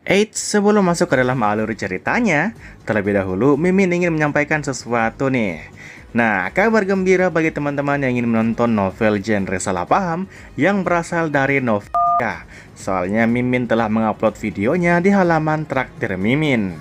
Eits, sebelum masuk ke dalam alur ceritanya, terlebih dahulu Mimin ingin menyampaikan sesuatu nih. Nah, kabar gembira bagi teman-teman yang ingin menonton novel genre salah paham yang berasal dari Novia. Soalnya Mimin telah mengupload videonya di halaman Traktir Mimin.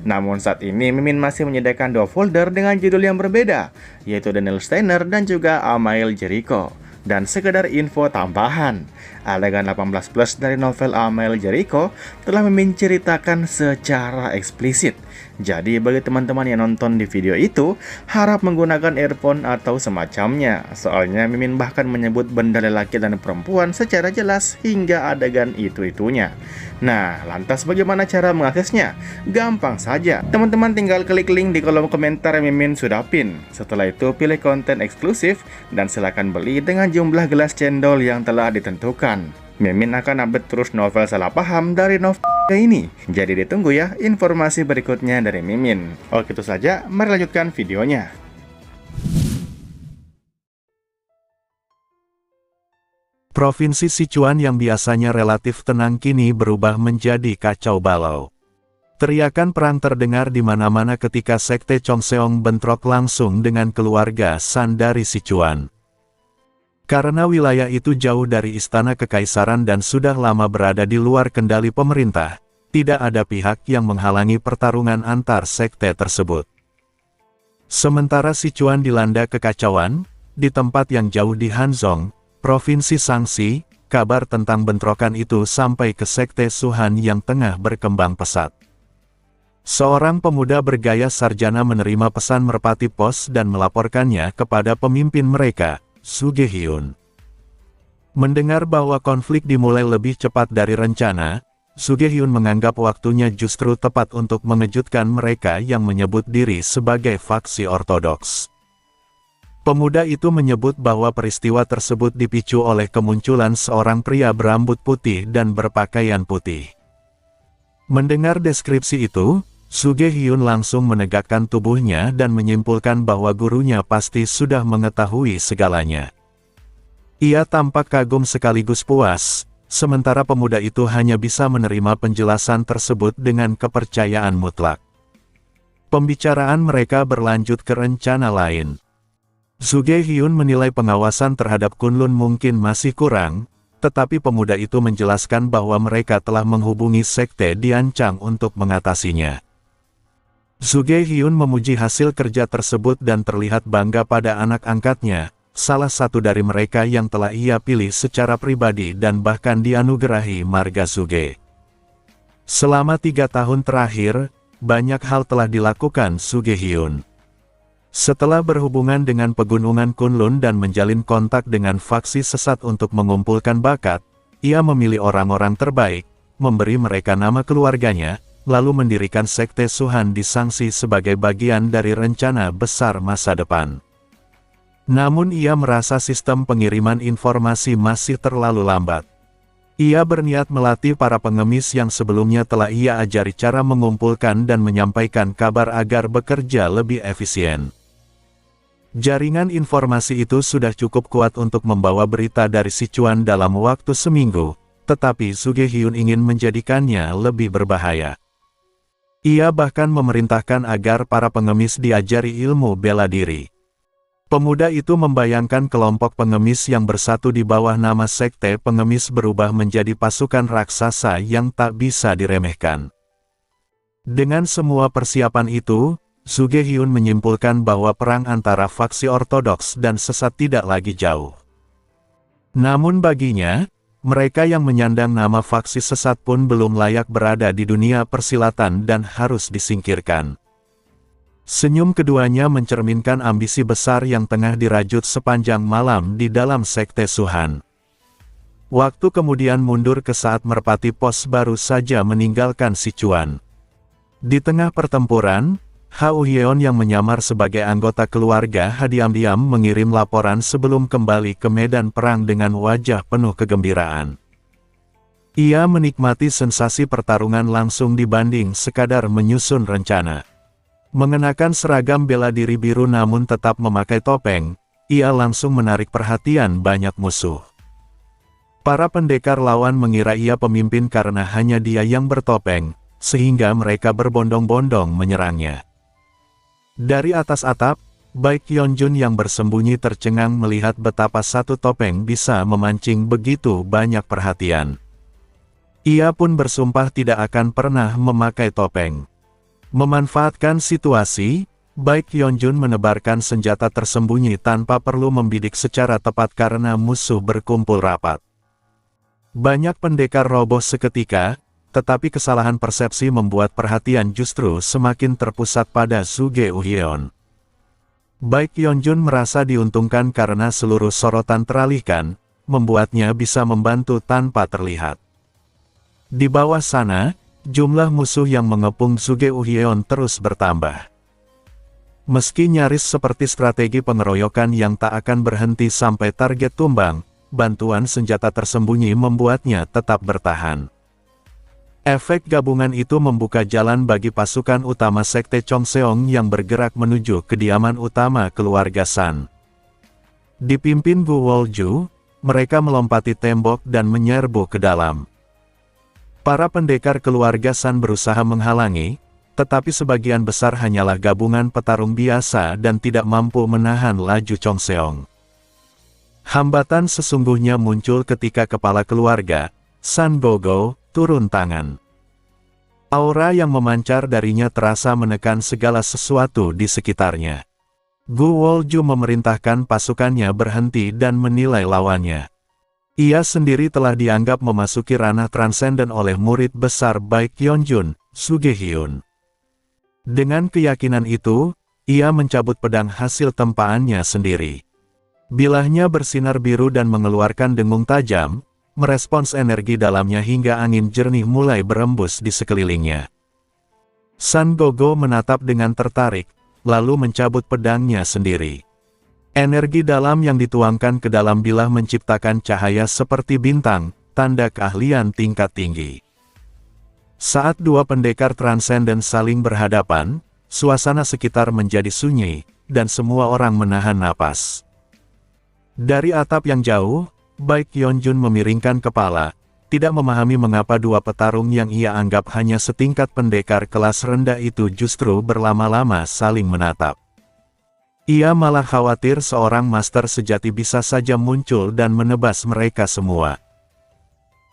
Namun saat ini Mimin masih menyediakan dua folder dengan judul yang berbeda, yaitu Daniel Steiner dan juga Amael Jericho. Dan sekedar info tambahan, adegan 18 plus dari novel Amael Jericho telah Mimin ceritakan secara eksplisit. Jadi bagi teman-teman yang nonton di video itu, harap menggunakan earphone atau semacamnya. Soalnya Mimin bahkan menyebut benda lelaki dan perempuan secara jelas hingga adegan itu-itunya. Nah, lantas bagaimana cara mengaksesnya? Gampang saja. Teman-teman tinggal klik link di kolom komentar yang Mimin sudah pin. Setelah itu pilih konten eksklusif dan silakan beli dengan jumlah gelas cendol yang telah ditentukan. Mimin akan update terus novel salah paham dari novel ini. Jadi ditunggu ya informasi berikutnya dari Mimin. Oke, itu saja, mari lanjutkan videonya. Provinsi Sichuan yang biasanya relatif tenang kini berubah menjadi kacau balau. Teriakan perang terdengar di mana-mana ketika Sekte Chongseong bentrok langsung dengan keluarga San dari Sichuan. Karena wilayah itu jauh dari istana kekaisaran dan sudah lama berada di luar kendali pemerintah, tidak ada pihak yang menghalangi pertarungan antar sekte tersebut. Sementara Sichuan dilanda kekacauan, di tempat yang jauh di Hanzhong, Provinsi Shaanxi, kabar tentang bentrokan itu sampai ke Sekte Suhan yang tengah berkembang pesat. Seorang pemuda bergaya sarjana menerima pesan merpati pos dan melaporkannya kepada pemimpin mereka, Su Gehyun. Mendengar bahwa konflik dimulai lebih cepat dari rencana, Su Gehyun menganggap waktunya justru tepat untuk mengejutkan mereka yang menyebut diri sebagai faksi ortodoks. Pemuda itu menyebut bahwa peristiwa tersebut dipicu oleh kemunculan seorang pria berambut putih dan berpakaian putih. Mendengar deskripsi itu, Su Gehyun langsung menegakkan tubuhnya dan menyimpulkan bahwa gurunya pasti sudah mengetahui segalanya. Ia tampak kagum sekaligus puas, sementara pemuda itu hanya bisa menerima penjelasan tersebut dengan kepercayaan mutlak. Pembicaraan mereka berlanjut ke rencana lain. Su Gehyun menilai pengawasan terhadap Kunlun mungkin masih kurang, tetapi pemuda itu menjelaskan bahwa mereka telah menghubungi sekte Diancang untuk mengatasinya. Su Gehyun memuji hasil kerja tersebut dan terlihat bangga pada anak angkatnya, salah satu dari mereka yang telah ia pilih secara pribadi dan bahkan dianugerahi marga Suge. Selama 3 tahun terakhir, banyak hal telah dilakukan Su Gehyun. Setelah berhubungan dengan pegunungan Kunlun dan menjalin kontak dengan faksi sesat untuk mengumpulkan bakat, ia memilih orang-orang terbaik, memberi mereka nama keluarganya, lalu mendirikan Sekte Suhan di Shaanxi sebagai bagian dari rencana besar masa depan. Namun ia merasa sistem pengiriman informasi masih terlalu lambat. Ia berniat melatih para pengemis yang sebelumnya telah ia ajari cara mengumpulkan dan menyampaikan kabar agar bekerja lebih efisien. Jaringan informasi itu sudah cukup kuat untuk membawa berita dari Sichuan dalam waktu seminggu, tetapi Su Gehyun ingin menjadikannya lebih berbahaya. Ia bahkan memerintahkan agar para pengemis diajari ilmu bela diri. Pemuda itu membayangkan kelompok pengemis yang bersatu di bawah nama Sekte Pengemis berubah menjadi pasukan raksasa yang tak bisa diremehkan. Dengan semua persiapan itu, Su Gehyun menyimpulkan bahwa perang antara faksi ortodoks dan sesat tidak lagi jauh. Namun baginya, mereka yang menyandang nama faksi sesat pun belum layak berada di dunia persilatan dan harus disingkirkan. Senyum keduanya mencerminkan ambisi besar yang tengah dirajut sepanjang malam di dalam Sekte Suhan. Waktu kemudian mundur ke saat merpati pos baru saja meninggalkan Sichuan. Di tengah pertempuran, Hao Hyeon yang menyamar sebagai anggota keluarga diam-diam mengirim laporan sebelum kembali ke medan perang dengan wajah penuh kegembiraan. Ia menikmati sensasi pertarungan langsung dibanding sekadar menyusun rencana. Mengenakan seragam bela diri biru namun tetap memakai topeng, ia langsung menarik perhatian banyak musuh. Para pendekar lawan mengira ia pemimpin karena hanya dia yang bertopeng, sehingga mereka berbondong-bondong menyerangnya. Dari atas atap, Baek Hyunjun yang bersembunyi tercengang melihat betapa satu topeng bisa memancing begitu banyak perhatian. Ia pun bersumpah tidak akan pernah memakai topeng. Memanfaatkan situasi, Baek Hyunjun menebarkan senjata tersembunyi tanpa perlu membidik secara tepat karena musuh berkumpul rapat. Banyak pendekar roboh seketika, tetapi kesalahan persepsi membuat perhatian justru semakin terpusat pada Suge Uhyeon. Baek Hyunjun merasa diuntungkan karena seluruh sorotan teralihkan, membuatnya bisa membantu tanpa terlihat. Di bawah sana, jumlah musuh yang mengepung Suge Uhyeon terus bertambah. Meski nyaris seperti strategi pengeroyokan yang tak akan berhenti sampai target tumbang, bantuan senjata tersembunyi membuatnya tetap bertahan. Efek gabungan itu membuka jalan bagi pasukan utama Sekte Chongseong yang bergerak menuju kediaman utama keluarga San. Dipimpin Gu Wolju, mereka melompati tembok dan menyerbu ke dalam. Para pendekar keluarga San berusaha menghalangi, tetapi sebagian besar hanyalah gabungan petarung biasa dan tidak mampu menahan laju Chongseong. Hambatan sesungguhnya muncul ketika kepala keluarga, San Gogo, turun tangan. Aura yang memancar darinya terasa menekan segala sesuatu di sekitarnya. Gu Wolju memerintahkan pasukannya berhenti dan menilai lawannya. Ia sendiri telah dianggap memasuki ranah transenden oleh murid besar Baek Hyunjun, Suge Hyun. Dengan keyakinan itu, ia mencabut pedang hasil tempaannya sendiri. Bilahnya bersinar biru dan mengeluarkan dengung tajam, merespons energi dalamnya hingga angin jernih mulai berembus di sekelilingnya. San Gogo menatap dengan tertarik, lalu mencabut pedangnya sendiri. Energi dalam yang dituangkan ke dalam bilah menciptakan cahaya seperti bintang, tanda keahlian tingkat tinggi. Saat dua pendekar transenden saling berhadapan, suasana sekitar menjadi sunyi, dan semua orang menahan napas. Dari atap yang jauh, Baek Hyunjun memiringkan kepala, tidak memahami mengapa dua petarung yang ia anggap hanya setingkat pendekar kelas rendah itu justru berlama-lama saling menatap. Ia malah khawatir seorang master sejati bisa saja muncul dan menebas mereka semua.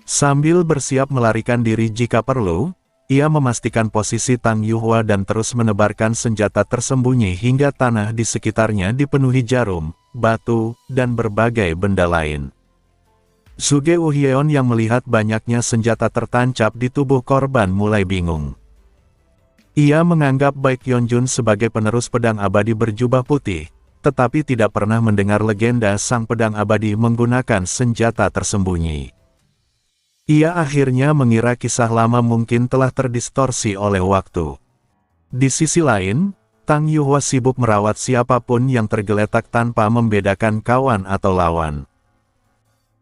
Sambil bersiap melarikan diri jika perlu, ia memastikan posisi Tang Yuhua dan terus menebarkan senjata tersembunyi hingga tanah di sekitarnya dipenuhi jarum, batu, dan berbagai benda lain. Suge Uhyeon yang melihat banyaknya senjata tertancap di tubuh korban mulai bingung. Ia menganggap Baek Hyunjun sebagai penerus pedang abadi berjubah putih, tetapi tidak pernah mendengar legenda sang pedang abadi menggunakan senjata tersembunyi. Ia akhirnya mengira kisah lama mungkin telah terdistorsi oleh waktu. Di sisi lain, Tang Yuhua sibuk merawat siapapun yang tergeletak tanpa membedakan kawan atau lawan.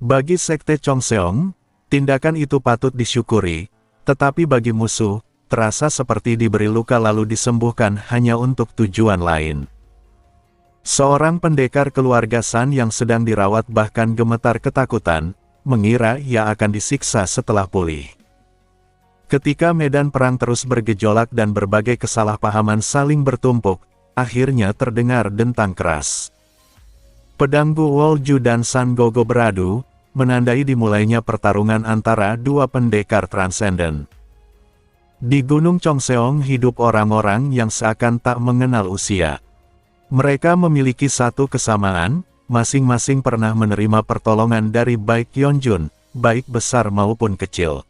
Bagi Sekte Chongseong, tindakan itu patut disyukuri, tetapi bagi musuh, terasa seperti diberi luka lalu disembuhkan hanya untuk tujuan lain. Seorang pendekar keluarga San yang sedang dirawat bahkan gemetar ketakutan, mengira ia akan disiksa setelah pulih. Ketika medan perang terus bergejolak dan berbagai kesalahpahaman saling bertumpuk, akhirnya terdengar dentang keras. Pedang Gu Wolju dan San Gogo beradu, menandai dimulainya pertarungan antara dua pendekar transenden. Di Gunung Chongseong hidup orang-orang yang seakan tak mengenal usia. Mereka memiliki satu kesamaan, masing-masing pernah menerima pertolongan dari Baek Hyunjun, baik besar maupun kecil.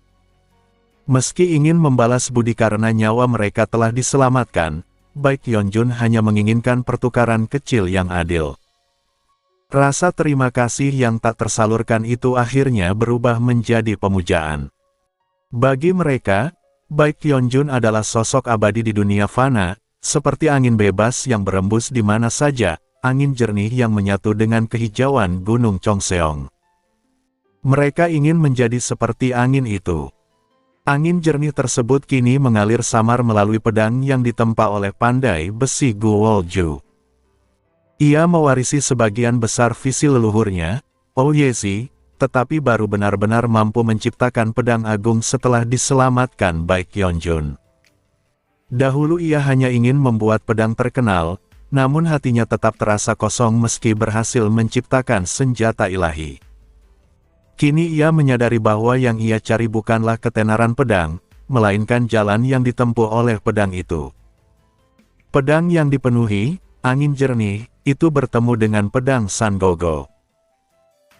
Meski ingin membalas budi karena nyawa mereka telah diselamatkan, Baek Hyunjun hanya menginginkan pertukaran kecil yang adil. Rasa terima kasih yang tak tersalurkan itu akhirnya berubah menjadi pemujaan. Bagi mereka, Baek Hyunjun adalah sosok abadi di dunia fana, seperti angin bebas yang berembus di mana saja, angin jernih yang menyatu dengan kehijauan Gunung Chongseong. Mereka ingin menjadi seperti angin itu. Angin jernih tersebut kini mengalir samar melalui pedang yang ditempa oleh pandai besi Gu Wolju. Ia mewarisi sebagian besar visi leluhurnya, Ouyesi, tetapi baru benar-benar mampu menciptakan pedang agung setelah diselamatkan Baek Yeonjun. Dahulu ia hanya ingin membuat pedang terkenal, namun hatinya tetap terasa kosong meski berhasil menciptakan senjata ilahi. Kini ia menyadari bahwa yang ia cari bukanlah ketenaran pedang, melainkan jalan yang ditempuh oleh pedang itu. Pedang yang dipenuhi angin jernih, itu bertemu dengan pedang San Gogo.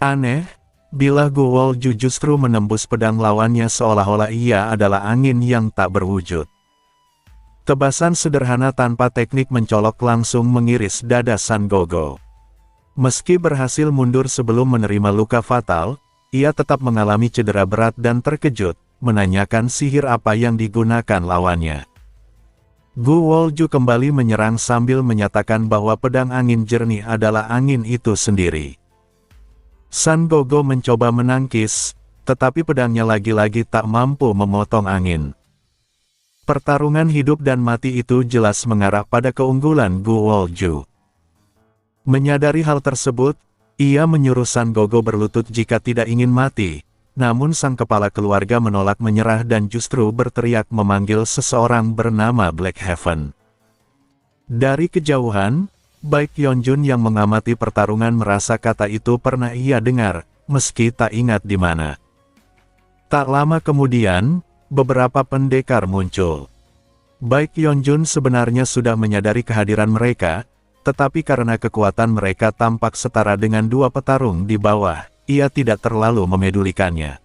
Aneh, bila Gu Wolju justru menembus pedang lawannya seolah-olah ia adalah angin yang tak berwujud. Tebasan sederhana tanpa teknik mencolok langsung mengiris dada San Gogo. Meski berhasil mundur sebelum menerima luka fatal, ia tetap mengalami cedera berat dan terkejut, menanyakan sihir apa yang digunakan lawannya. Gu Wolju kembali menyerang sambil menyatakan bahwa pedang angin jernih adalah angin itu sendiri. San Gogo mencoba menangkis, tetapi pedangnya lagi-lagi tak mampu memotong angin. Pertarungan hidup dan mati itu jelas mengarah pada keunggulan Gu Wolju. Menyadari hal tersebut, ia menyuruh San Gogo berlutut jika tidak ingin mati, namun sang kepala keluarga menolak menyerah dan justru berteriak memanggil seseorang bernama Black Heaven. Dari kejauhan, Baek Yeonjun yang mengamati pertarungan merasa kata itu pernah ia dengar, meski tak ingat di mana. Tak lama kemudian, beberapa pendekar muncul. Baek Yeonjun sebenarnya sudah menyadari kehadiran mereka, tetapi karena kekuatan mereka tampak setara dengan dua petarung di bawah, ia tidak terlalu memedulikannya.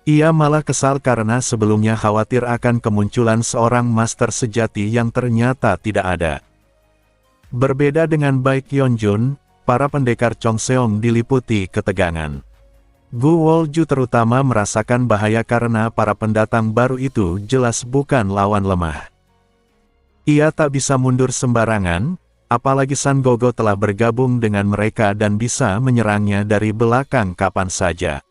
Ia malah kesal karena sebelumnya khawatir akan kemunculan seorang master sejati yang ternyata tidak ada. Berbeda dengan Baek Yeonjun, para pendekar Chongseong diliputi ketegangan. Gu Wolju terutama merasakan bahaya karena para pendatang baru itu jelas bukan lawan lemah. Ia tak bisa mundur sembarangan, apalagi San Gogo telah bergabung dengan mereka dan bisa menyerangnya dari belakang kapan saja.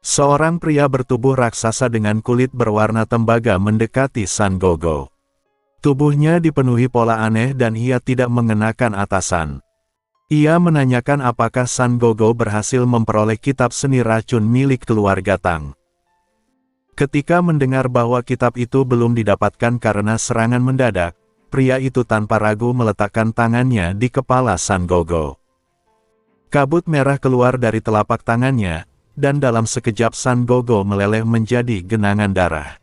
Seorang pria bertubuh raksasa dengan kulit berwarna tembaga mendekati San Gogo. Tubuhnya dipenuhi pola aneh dan ia tidak mengenakan atasan. Ia menanyakan apakah San Gogo berhasil memperoleh kitab seni racun milik keluarga Tang. Ketika mendengar bahwa kitab itu belum didapatkan karena serangan mendadak, pria itu tanpa ragu meletakkan tangannya di kepala San Gogo. Kabut merah keluar dari telapak tangannya, dan dalam sekejap San Gogo meleleh menjadi genangan darah.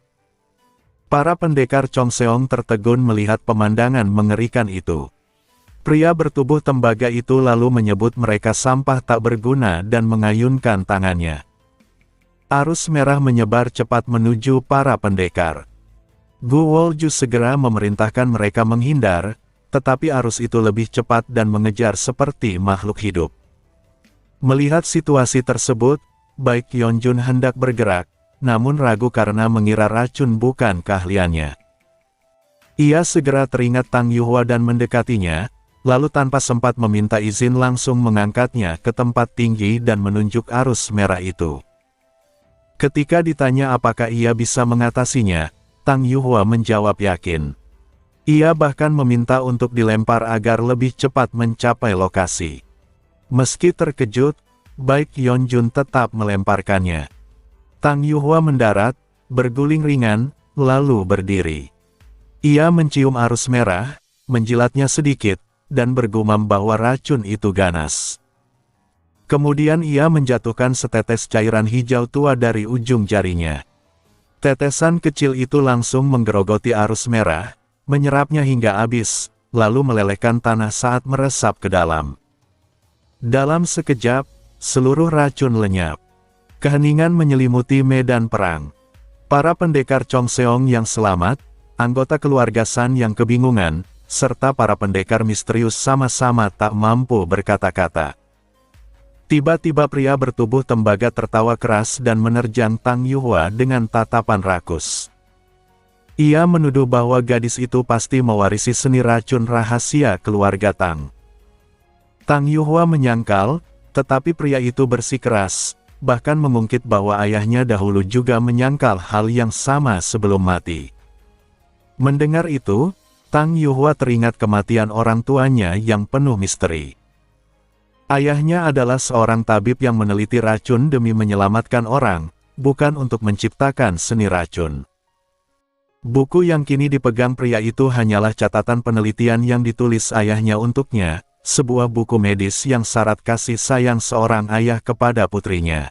Para pendekar Chongseong tertegun melihat pemandangan mengerikan itu. Pria bertubuh tembaga itu lalu menyebut mereka sampah tak berguna dan mengayunkan tangannya. Arus merah menyebar cepat menuju para pendekar. Gu Wolju segera memerintahkan mereka menghindar, tetapi arus itu lebih cepat dan mengejar seperti makhluk hidup. Melihat situasi tersebut, Baek Yeonjun hendak bergerak, namun ragu karena mengira racun bukan keahliannya. Ia segera teringat Tang Yuhua dan mendekatinya, lalu tanpa sempat meminta izin langsung mengangkatnya ke tempat tinggi dan menunjuk arus merah itu. Ketika ditanya apakah ia bisa mengatasinya, Tang Yuhua menjawab yakin. Ia bahkan meminta untuk dilempar agar lebih cepat mencapai lokasi. Meski terkejut, Baek Yeonjun tetap melemparkannya. Tang Yuhua mendarat, berguling ringan, lalu berdiri. Ia mencium arus merah, menjilatnya sedikit, dan bergumam bahwa racun itu ganas. Kemudian ia menjatuhkan setetes cairan hijau tua dari ujung jarinya. Tetesan kecil itu langsung menggerogoti arus merah, menyerapnya hingga habis, lalu melelehkan tanah saat meresap ke dalam. Dalam sekejap, seluruh racun lenyap. Keheningan menyelimuti medan perang. Para pendekar Chongseong yang selamat, anggota keluarga San yang kebingungan, serta para pendekar misterius sama-sama tak mampu berkata-kata. Tiba-tiba pria bertubuh tembaga tertawa keras dan menerjang Tang Yuhua dengan tatapan rakus. Ia menuduh bahwa gadis itu pasti mewarisi seni racun rahasia keluarga Tang. Tang Yuhua menyangkal, tetapi pria itu bersikeras, bahkan mengungkit bahwa ayahnya dahulu juga menyangkal hal yang sama sebelum mati. Mendengar itu, Tang Yuhua teringat kematian orang tuanya yang penuh misteri. Ayahnya adalah seorang tabib yang meneliti racun demi menyelamatkan orang, bukan untuk menciptakan seni racun. Buku yang kini dipegang pria itu hanyalah catatan penelitian yang ditulis ayahnya untuknya, sebuah buku medis yang syarat kasih sayang seorang ayah kepada putrinya.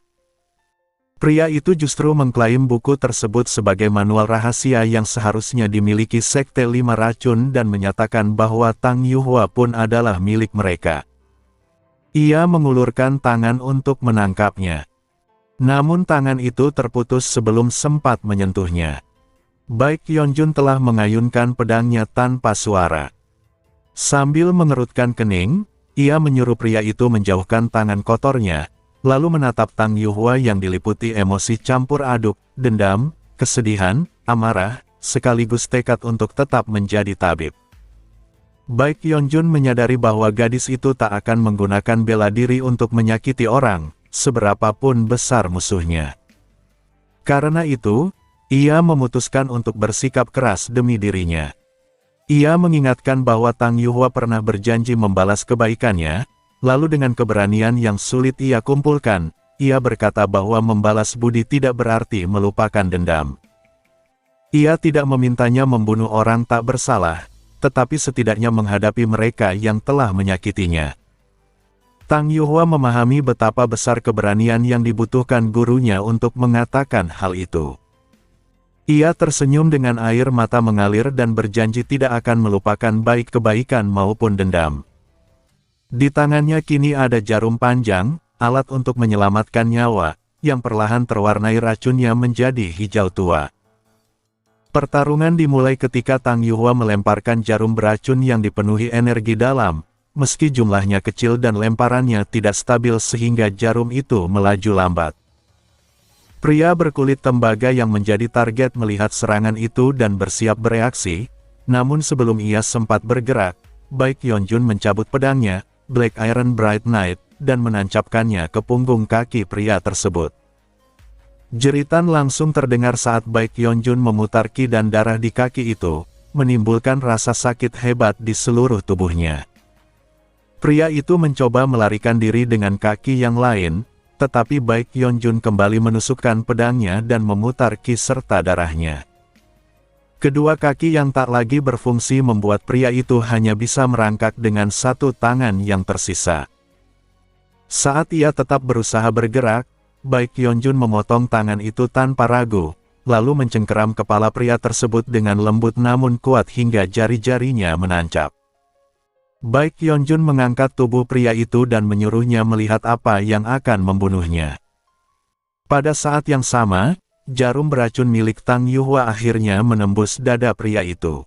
Pria itu justru mengklaim buku tersebut sebagai manual rahasia yang seharusnya dimiliki Sekte Lima Racun dan menyatakan bahwa Tang Yuhua pun adalah milik mereka. Ia mengulurkan tangan untuk menangkapnya. Namun tangan itu terputus sebelum sempat menyentuhnya. Baek Yeonjun telah mengayunkan pedangnya tanpa suara. Sambil mengerutkan kening, ia menyuruh pria itu menjauhkan tangan kotornya, lalu menatap Tang Yuhua yang diliputi emosi campur aduk, dendam, kesedihan, amarah, sekaligus tekad untuk tetap menjadi tabib. Baek Yeonjun menyadari bahwa gadis itu tak akan menggunakan bela diri untuk menyakiti orang, seberapapun besar musuhnya. Karena itu, ia memutuskan untuk bersikap keras demi dirinya. Ia mengingatkan bahwa Tang Yuhua pernah berjanji membalas kebaikannya, lalu dengan keberanian yang sulit ia kumpulkan, ia berkata bahwa membalas budi tidak berarti melupakan dendam. Ia tidak memintanya membunuh orang tak bersalah, tetapi setidaknya menghadapi mereka yang telah menyakitinya. Tang Yuhua memahami betapa besar keberanian yang dibutuhkan gurunya untuk mengatakan hal itu. Ia tersenyum dengan air mata mengalir dan berjanji tidak akan melupakan baik kebaikan maupun dendam. Di tangannya kini ada jarum panjang, alat untuk menyelamatkan nyawa, yang perlahan terwarnai racunnya menjadi hijau tua. Pertarungan dimulai ketika Tang Yuhua melemparkan jarum beracun yang dipenuhi energi dalam, meski jumlahnya kecil dan lemparannya tidak stabil sehingga jarum itu melaju lambat. Pria berkulit tembaga yang menjadi target melihat serangan itu dan bersiap bereaksi, namun sebelum ia sempat bergerak, Baek Yeonjun mencabut pedangnya, Black Iron Bright Knight, dan menancapkannya ke punggung kaki pria tersebut. Jeritan langsung terdengar saat Baek Yeonjun memutar ki dan darah di kaki itu, menimbulkan rasa sakit hebat di seluruh tubuhnya. Pria itu mencoba melarikan diri dengan kaki yang lain, tetapi Baek Yeonjun kembali menusukkan pedangnya dan memutar ki serta darahnya. Kedua kaki yang tak lagi berfungsi membuat pria itu hanya bisa merangkak dengan satu tangan yang tersisa. Saat ia tetap berusaha bergerak, Baek Yeonjun memotong tangan itu tanpa ragu, lalu mencengkeram kepala pria tersebut dengan lembut namun kuat hingga jari-jarinya menancap. Baek Yeonjun mengangkat tubuh pria itu dan menyuruhnya melihat apa yang akan membunuhnya. Pada saat yang sama, jarum beracun milik Tang Yuhua akhirnya menembus dada pria itu.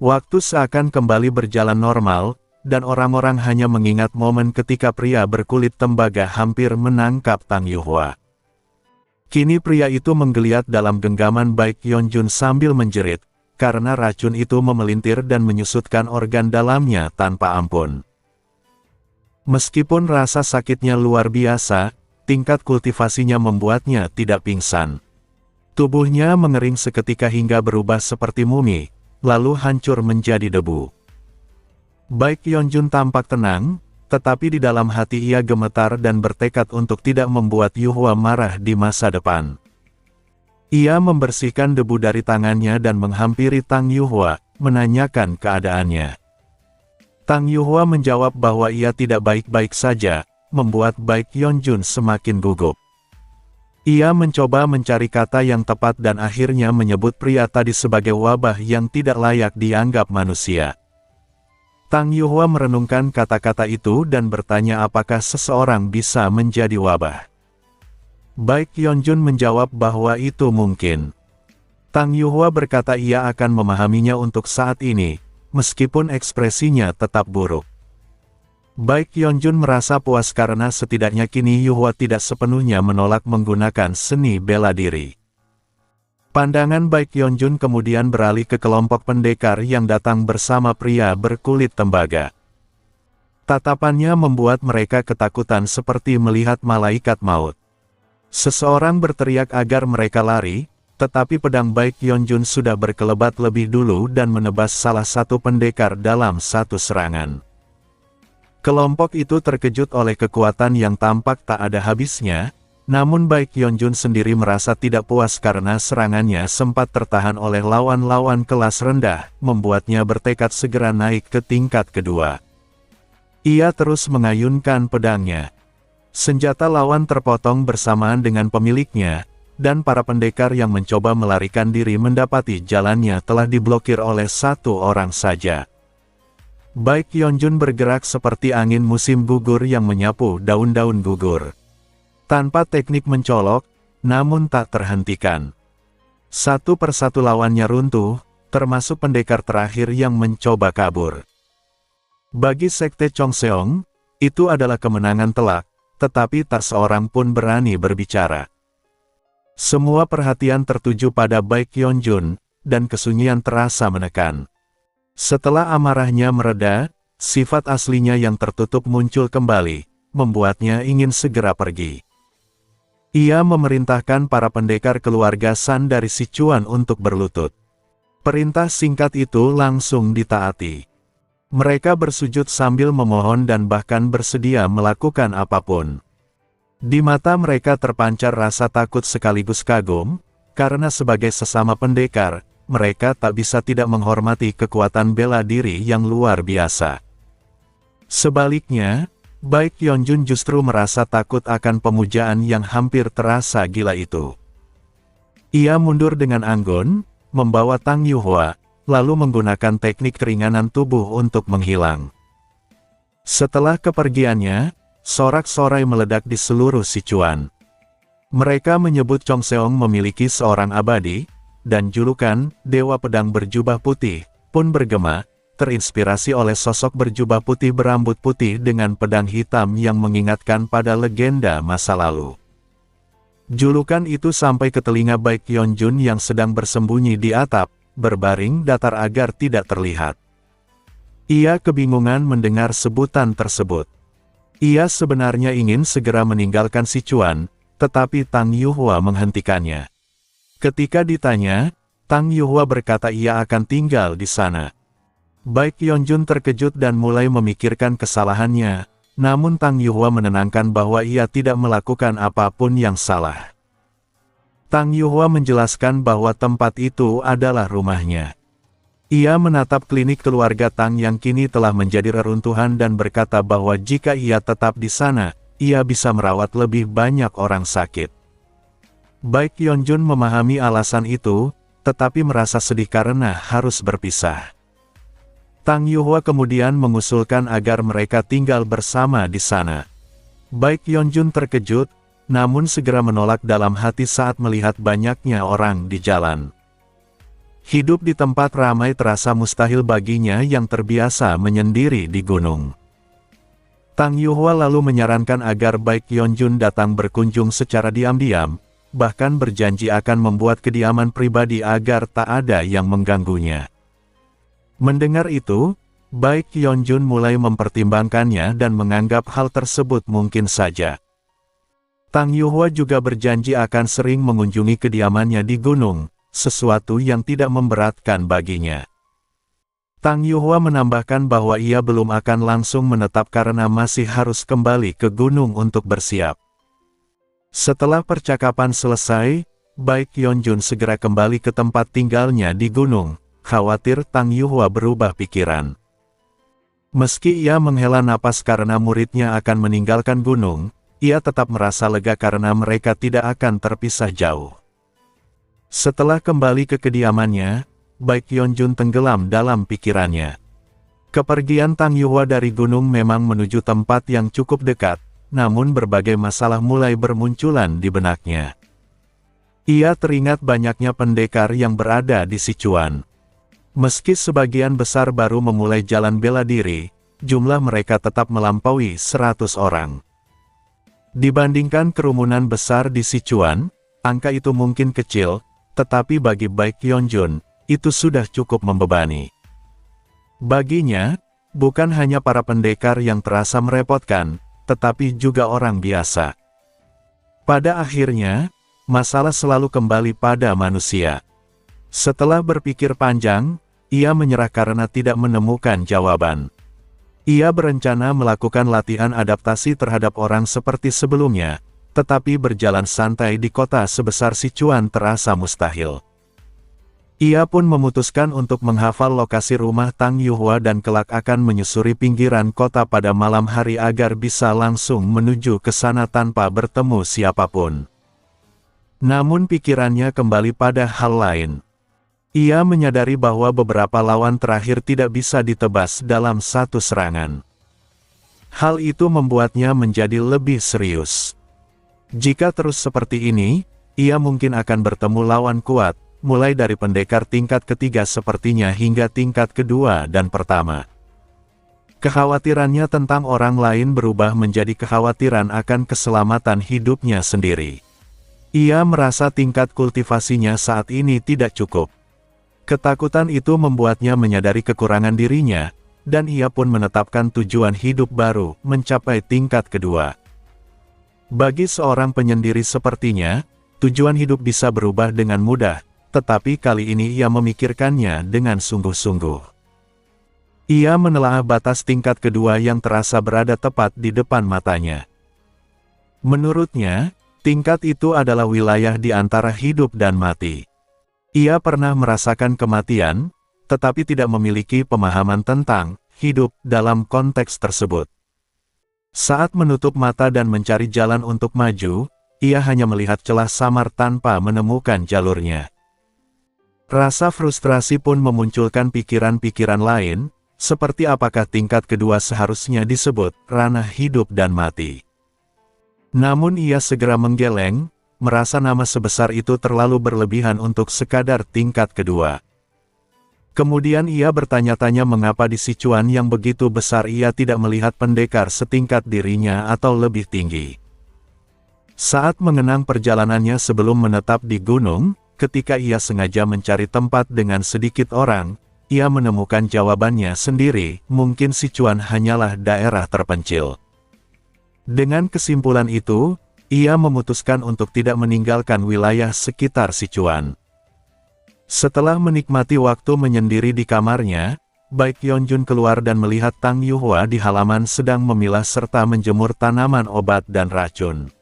Waktu seakan kembali berjalan normal, dan orang-orang hanya mengingat momen ketika pria berkulit tembaga hampir menangkap Tang Yuhua. Kini pria itu menggeliat dalam genggaman Baek Yeonjun sambil menjerit, karena racun itu memelintir dan menyusutkan organ dalamnya tanpa ampun. Meskipun rasa sakitnya luar biasa, tingkat kultivasinya membuatnya tidak pingsan. Tubuhnya mengering seketika hingga berubah seperti mumi, lalu hancur menjadi debu. Baek Yeonjun tampak tenang, tetapi di dalam hati ia gemetar dan bertekad untuk tidak membuat Yuhua marah di masa depan. Ia membersihkan debu dari tangannya dan menghampiri Tang Yuhua, menanyakan keadaannya. Tang Yuhua menjawab bahwa ia tidak baik-baik saja, membuat Baek Yeonjun semakin gugup. Ia mencoba mencari kata yang tepat dan akhirnya menyebut pria tadi sebagai wabah yang tidak layak dianggap manusia. Tang Yuhua merenungkan kata-kata itu dan bertanya apakah seseorang bisa menjadi wabah. Baek Yeonjun menjawab bahwa itu mungkin. Tang Yuhua berkata ia akan memahaminya untuk saat ini, meskipun ekspresinya tetap buruk. Baek Yeonjun merasa puas karena setidaknya kini Yuhua tidak sepenuhnya menolak menggunakan seni bela diri. Pandangan Baek Yeonjun kemudian beralih ke kelompok pendekar yang datang bersama pria berkulit tembaga. Tatapannya membuat mereka ketakutan seperti melihat malaikat maut. Seseorang berteriak agar mereka lari, tetapi pedang Baek Yeonjun sudah berkelebat lebih dulu dan menebas salah satu pendekar dalam satu serangan. Kelompok itu terkejut oleh kekuatan yang tampak tak ada habisnya, namun Baek Yeonjun sendiri merasa tidak puas karena serangannya sempat tertahan oleh lawan-lawan kelas rendah, membuatnya bertekad segera naik ke tingkat kedua. Ia terus mengayunkan pedangnya. Senjata lawan terpotong bersamaan dengan pemiliknya, dan para pendekar yang mencoba melarikan diri mendapati jalannya telah diblokir oleh satu orang saja. Baek Yeonjun bergerak seperti angin musim gugur yang menyapu daun-daun gugur. Tanpa teknik mencolok, namun tak terhentikan. Satu persatu lawannya runtuh, termasuk pendekar terakhir yang mencoba kabur. Bagi Sekte Chongseong, itu adalah kemenangan telak, tetapi tak seorang pun berani berbicara. Semua perhatian tertuju pada Baek Yeonjun, dan kesunyian terasa menekan. Setelah amarahnya mereda, sifat aslinya yang tertutup muncul kembali, membuatnya ingin segera pergi. Ia memerintahkan para pendekar keluarga San dari Sichuan untuk berlutut. Perintah singkat itu langsung ditaati. Mereka bersujud sambil memohon dan bahkan bersedia melakukan apapun. Di mata mereka terpancar rasa takut sekaligus kagum, karena sebagai sesama pendekar, mereka tak bisa tidak menghormati kekuatan bela diri yang luar biasa. Sebaliknya, Baek Yeonjun justru merasa takut akan pemujaan yang hampir terasa gila itu. Ia mundur dengan anggun, membawa Tang Yuhua, lalu menggunakan teknik keringanan tubuh untuk menghilang. Setelah kepergiannya, sorak-sorai meledak di seluruh Sichuan. Mereka menyebut Chongseong memiliki seorang abadi, dan julukan Dewa Pedang Berjubah Putih pun bergema, terinspirasi oleh sosok berjubah putih berambut putih dengan pedang hitam yang mengingatkan pada legenda masa lalu. Julukan itu sampai ke telinga Baek Yeonjun yang sedang bersembunyi di atap, berbaring datar agar tidak terlihat. Ia kebingungan mendengar sebutan tersebut. Ia sebenarnya ingin segera meninggalkan Sichuan, tetapi Tang Yuhua menghentikannya. Ketika ditanya, Tang Yuhua berkata ia akan tinggal di sana. Baek Yeonjun terkejut dan mulai memikirkan kesalahannya, namun Tang Yuhua menenangkan bahwa ia tidak melakukan apapun yang salah. Tang Yuhua menjelaskan bahwa tempat itu adalah rumahnya. Ia menatap klinik keluarga Tang yang kini telah menjadi reruntuhan dan berkata bahwa jika ia tetap di sana, ia bisa merawat lebih banyak orang sakit. Baek Yeonjun memahami alasan itu, tetapi merasa sedih karena harus berpisah. Tang Yuhua kemudian mengusulkan agar mereka tinggal bersama di sana. Baek Yeonjun terkejut, namun segera menolak dalam hati saat melihat banyaknya orang di jalan. Hidup di tempat ramai terasa mustahil baginya yang terbiasa menyendiri di gunung. Tang Yuhua lalu menyarankan agar Baek Yeonjun datang berkunjung secara diam-diam, bahkan berjanji akan membuat kediaman pribadi agar tak ada yang mengganggunya. Mendengar itu, Baek Yeonjun mulai mempertimbangkannya dan menganggap hal tersebut mungkin saja. Tang Yuhua juga berjanji akan sering mengunjungi kediamannya di gunung, sesuatu yang tidak memberatkan baginya. Tang Yuhua menambahkan bahwa ia belum akan langsung menetap karena masih harus kembali ke gunung untuk bersiap. Setelah percakapan selesai, Baek Yeonjun segera kembali ke tempat tinggalnya di gunung, khawatir Tang Yuhua berubah pikiran. Meski ia menghela napas karena muridnya akan meninggalkan gunung, ia tetap merasa lega karena mereka tidak akan terpisah jauh. Setelah kembali ke kediamannya, Baek Yeonjun tenggelam dalam pikirannya. Kepergian Tang Yuhua dari gunung memang menuju tempat yang cukup dekat, namun berbagai masalah mulai bermunculan di benaknya. Ia teringat banyaknya pendekar yang berada di Sichuan. Meski sebagian besar baru memulai jalan bela diri, jumlah mereka tetap melampaui 100 orang. Dibandingkan kerumunan besar di Sichuan, angka itu mungkin kecil, tetapi bagi Baek Yeonjun, itu sudah cukup membebani. Baginya, bukan hanya para pendekar yang terasa merepotkan, tetapi juga orang biasa. Pada akhirnya, masalah selalu kembali pada manusia. Setelah berpikir panjang, ia menyerah karena tidak menemukan jawaban. Ia berencana melakukan latihan adaptasi terhadap orang seperti sebelumnya, tetapi berjalan santai di kota sebesar Sichuan terasa mustahil. Ia pun memutuskan untuk menghafal lokasi rumah Tang Yuhua dan kelak akan menyusuri pinggiran kota pada malam hari agar bisa langsung menuju ke sana tanpa bertemu siapapun. Namun pikirannya kembali pada hal lain. Ia menyadari bahwa beberapa lawan terakhir tidak bisa ditebas dalam satu serangan. Hal itu membuatnya menjadi lebih serius. Jika terus seperti ini, ia mungkin akan bertemu lawan kuat, mulai dari pendekar tingkat ketiga sepertinya hingga tingkat kedua dan pertama. Kekhawatirannya tentang orang lain berubah menjadi kekhawatiran akan keselamatan hidupnya sendiri. Ia merasa tingkat kultivasinya saat ini tidak cukup. Ketakutan itu membuatnya menyadari kekurangan dirinya, dan ia pun menetapkan tujuan hidup baru, mencapai tingkat kedua. Bagi seorang penyendiri sepertinya, tujuan hidup bisa berubah dengan mudah, tetapi kali ini ia memikirkannya dengan sungguh-sungguh. Ia menelaah batas tingkat kedua yang terasa berada tepat di depan matanya. Menurutnya, tingkat itu adalah wilayah di antara hidup dan mati. Ia pernah merasakan kematian, tetapi tidak memiliki pemahaman tentang hidup dalam konteks tersebut. Saat menutup mata dan mencari jalan untuk maju, ia hanya melihat celah samar tanpa menemukan jalurnya. Rasa frustrasi pun memunculkan pikiran-pikiran lain, seperti apakah tingkat kedua seharusnya disebut ranah hidup dan mati. Namun ia segera menggeleng, merasa nama sebesar itu terlalu berlebihan untuk sekadar tingkat kedua. Kemudian ia bertanya-tanya mengapa di Sichuan yang begitu besar ia tidak melihat pendekar setingkat dirinya atau lebih tinggi. Saat mengenang perjalanannya sebelum menetap di gunung, ketika ia sengaja mencari tempat dengan sedikit orang, ia menemukan jawabannya sendiri, mungkin Sichuan hanyalah daerah terpencil. Dengan kesimpulan itu, ia memutuskan untuk tidak meninggalkan wilayah sekitar Sichuan. Setelah menikmati waktu menyendiri di kamarnya, Baek Yeonjun keluar dan melihat Tang Yuhua di halaman sedang memilah serta menjemur tanaman obat dan racun.